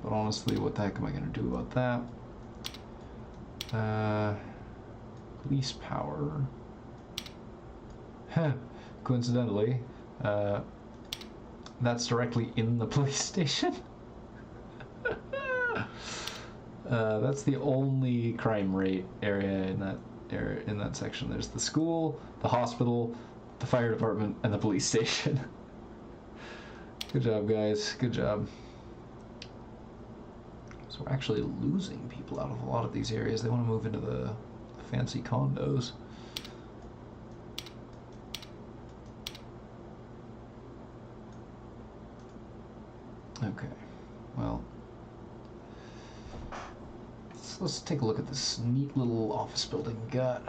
but honestly, what the heck am I going to do about that? Police power. Coincidentally, that's directly in the police station. That's the only crime rate area in that section. There's the school, the hospital, the fire department, and the police station. Good job, guys. Good job. So we're actually losing people out of a lot of these areas. They want to move into the fancy condos. Okay, well, let's take a look at this neat little office building we got.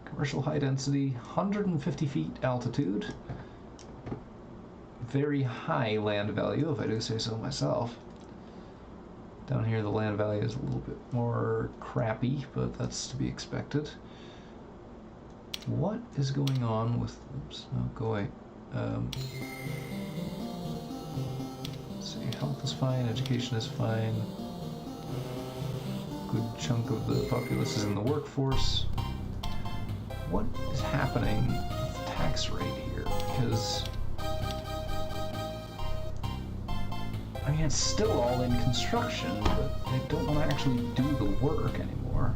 Commercial high density, 150 feet altitude. Very high land value, if I do say so myself. Down here the land value is a little bit more crappy, but that's to be expected. What is going on with... Oops, no, go away. Health is fine, education is fine. Good chunk of the populace is in the workforce. What is happening with the tax rate here? Because I mean, it's still all in construction, but they don't want to actually do the work anymore.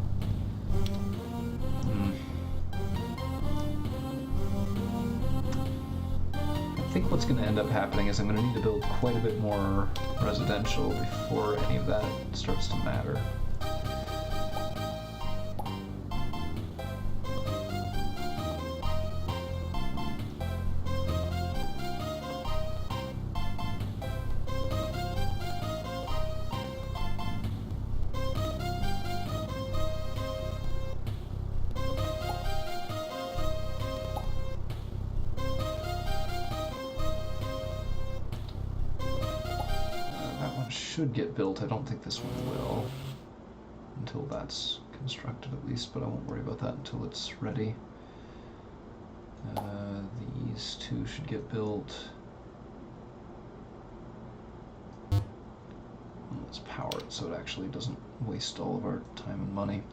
I think what's going to end up happening is I'm going to need to build quite a bit more residential before any of that starts to matter. Should get built. I don't think this one will until that's constructed at least, but I won't worry about that until it's ready. These two should get built. Let's power it so it actually doesn't waste all of our time and money.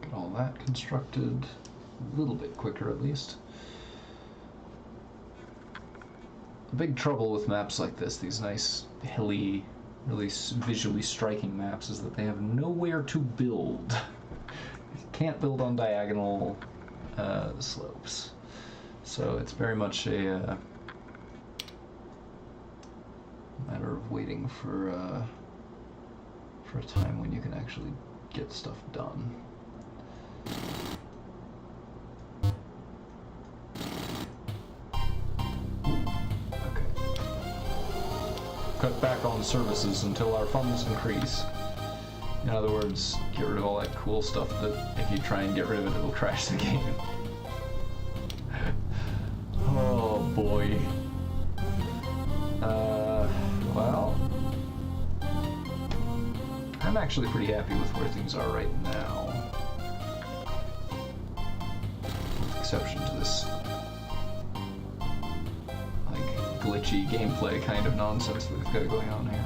Get all that constructed a little bit quicker at least. The big trouble with maps like this, these nice hilly, really visually striking maps, is that they have nowhere to build. You can't build on diagonal slopes. So it's very much a matter of waiting for a time when you can actually get stuff done. Okay. Cut back on services until our funds increase. In other words, get rid of all that cool stuff that if you try and get rid of it, it'll crash the game. Oh boy. Well, I'm actually pretty happy with where things are right now. With exception to this, like, glitchy gameplay kind of nonsense that we've got going on here.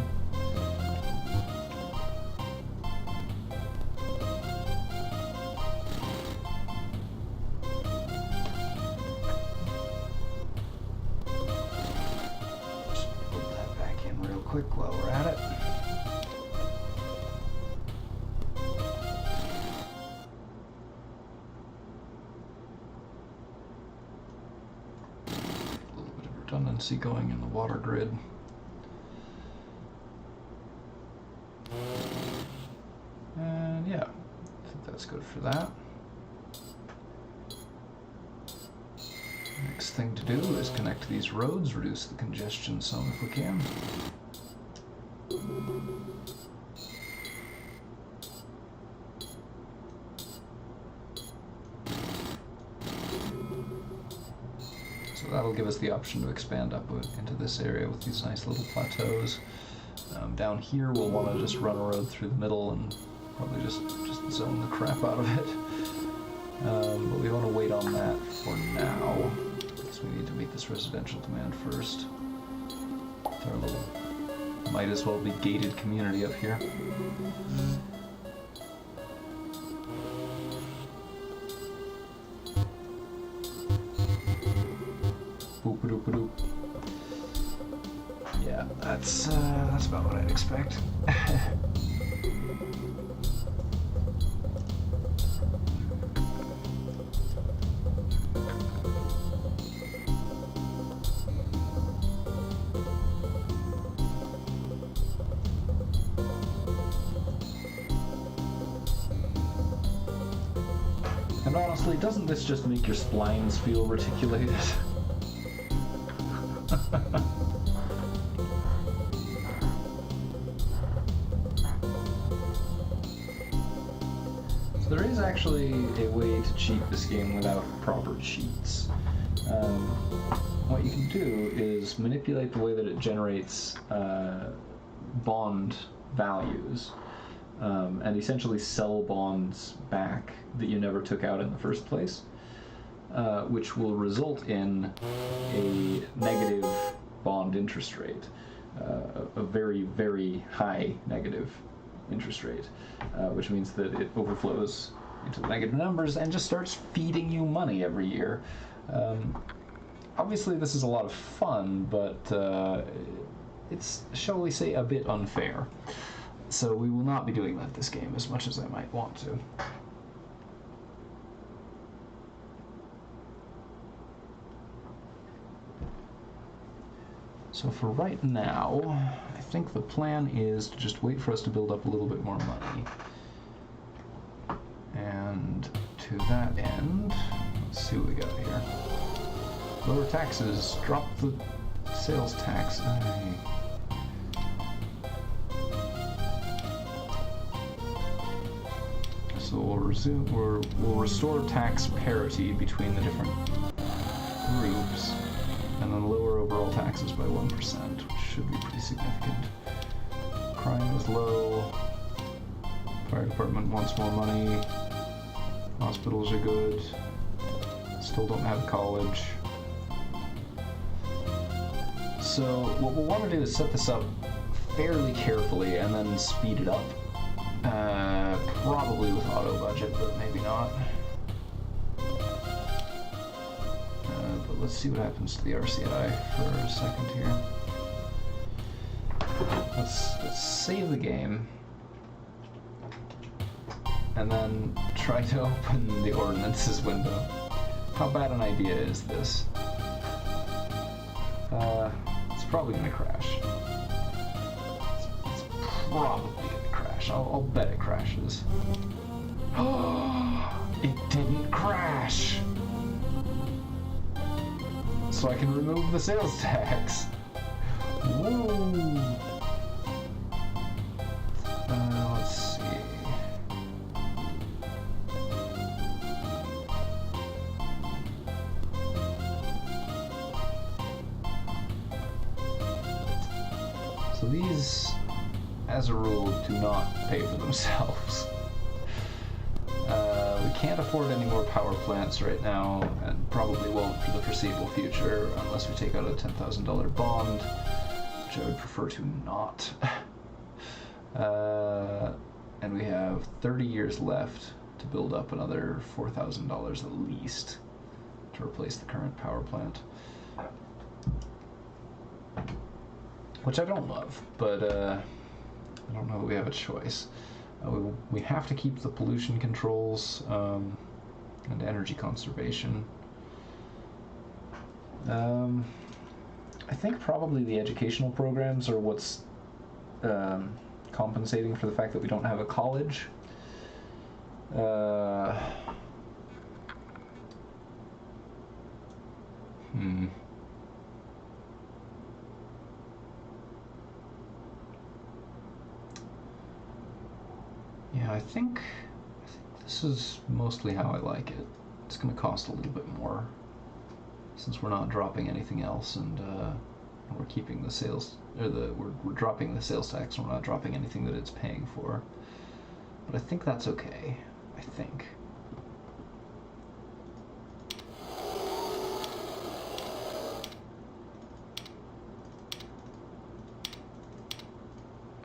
Quick while we're at it. A little bit of redundancy going in the water grid. And yeah, I think that's good for that. Next thing to do is connect these roads, reduce the congestion some if we can. So that'll give us the option to expand up into this area with these nice little plateaus. Down here we'll want to just run a road through the middle and probably just zone the crap out of it. But we want to wait on that for now, because we need to meet this residential demand first. With our little, might as well be gated community up here. Boop-a-doop-a-doop. Yeah, that's about what I'd expect. And honestly, doesn't this just make your splines feel reticulated? So there is actually a way to cheat this game without proper cheats. What you can do is manipulate the way that it generates bond values. And essentially sell bonds back that you never took out in the first place, which will result in a negative bond interest rate, a very, very high negative interest rate, which means that it overflows into the negative numbers and just starts feeding you money every year. obviously this is a lot of fun, but it's, shall we say, a bit unfair. So we will not be doing that this game as much as I might want to. So for right now, I think the plan is to just wait for us to build up a little bit more money. And to that end, let's see what we got here. Lower taxes, drop the sales tax. So we'll restore tax parity between the different groups, and then lower overall taxes by 1%, which should be pretty significant. Crime is low. Fire department wants more money. Hospitals are good. Still don't have college. So what we'll want to do is set this up fairly carefully and then speed it up. Probably with auto budget, but maybe not. But let's see what happens to the RCI for a second here. Let's save the game. And then try to open the ordinances window. How bad an idea is this? It's probably gonna crash. It's probably gonna crash. I'll bet it crashes. Oh, it didn't crash! So I can remove the sales tax. Woo! Let's see. So these, as a rule, do not pay for themselves. We can't afford any more power plants right now, and probably won't for the foreseeable future, unless we take out a $10,000 bond, which I would prefer to not. And we have 30 years left to build up another $4,000 at least to replace the current power plant. Which I don't love, but I don't know that we have a choice. We have to keep the pollution controls and energy conservation. I think probably the educational programs are what's compensating for the fact that we don't have a college. Yeah, I think this is mostly how I like it. It's going to cost a little bit more since we're not dropping anything else, and we're keeping the sales, or we're dropping the sales tax, and we're not dropping anything that it's paying for. But I think that's okay. I think.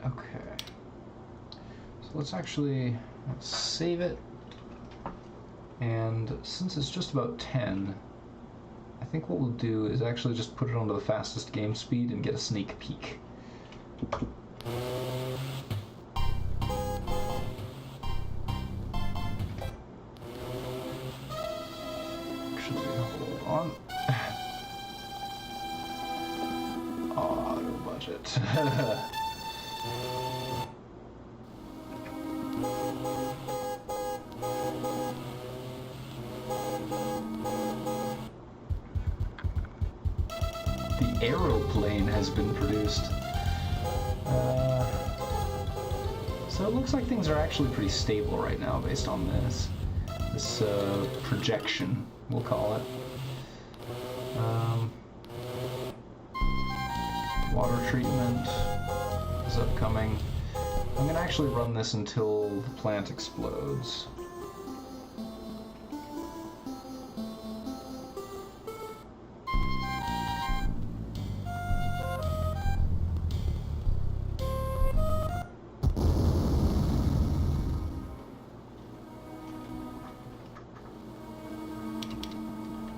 Okay. Let's save it, and since it's just about 10, I think what we'll do is actually just put it onto the fastest game speed and get a sneak peek. Actually, hold on. Auto budget. Aeroplane has been produced. So it looks like things are actually pretty stable right now based on this projection, we'll call it. Water treatment is upcoming. I'm going to actually run this until the plant explodes.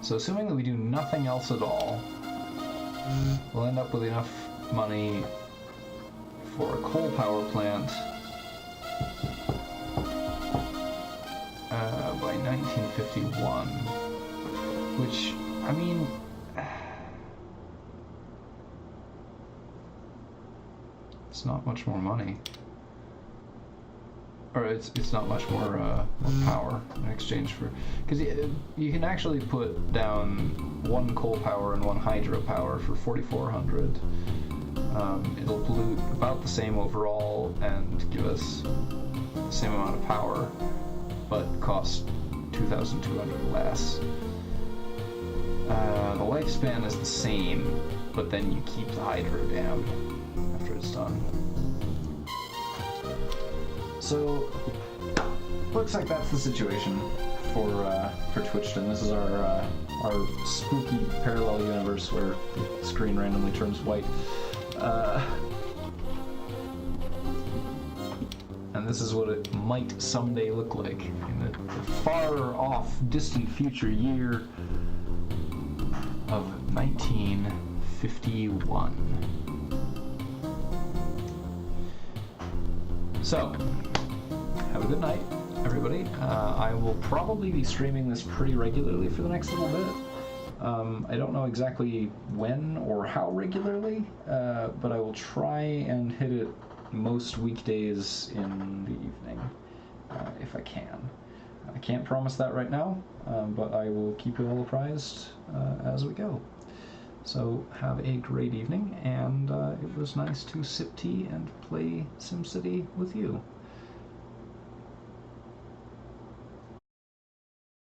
So assuming that we do nothing else at all, we'll end up with enough money for a coal power plant by 1951, which, I mean, it's not much more money. Or it's not much more power in exchange for, because you can actually put down one coal power and one hydro power for 4,400. It'll pollute about the same overall and give us the same amount of power, but cost 2,200 less. The lifespan is the same, but then you keep the hydro dam after it's done. So, looks like that's the situation for Twitchton. This is our spooky parallel universe where the screen randomly turns white. And this is what it might someday look like in the far-off, distant future year of 1951. So, have a good night, everybody. I will probably be streaming this pretty regularly for the next little bit. I don't know exactly when or how regularly, but I will try and hit it most weekdays in the evening, if I can. I can't promise that right now, but I will keep you all apprised as we go. So have a great evening, and it was nice to sip tea and play SimCity with you.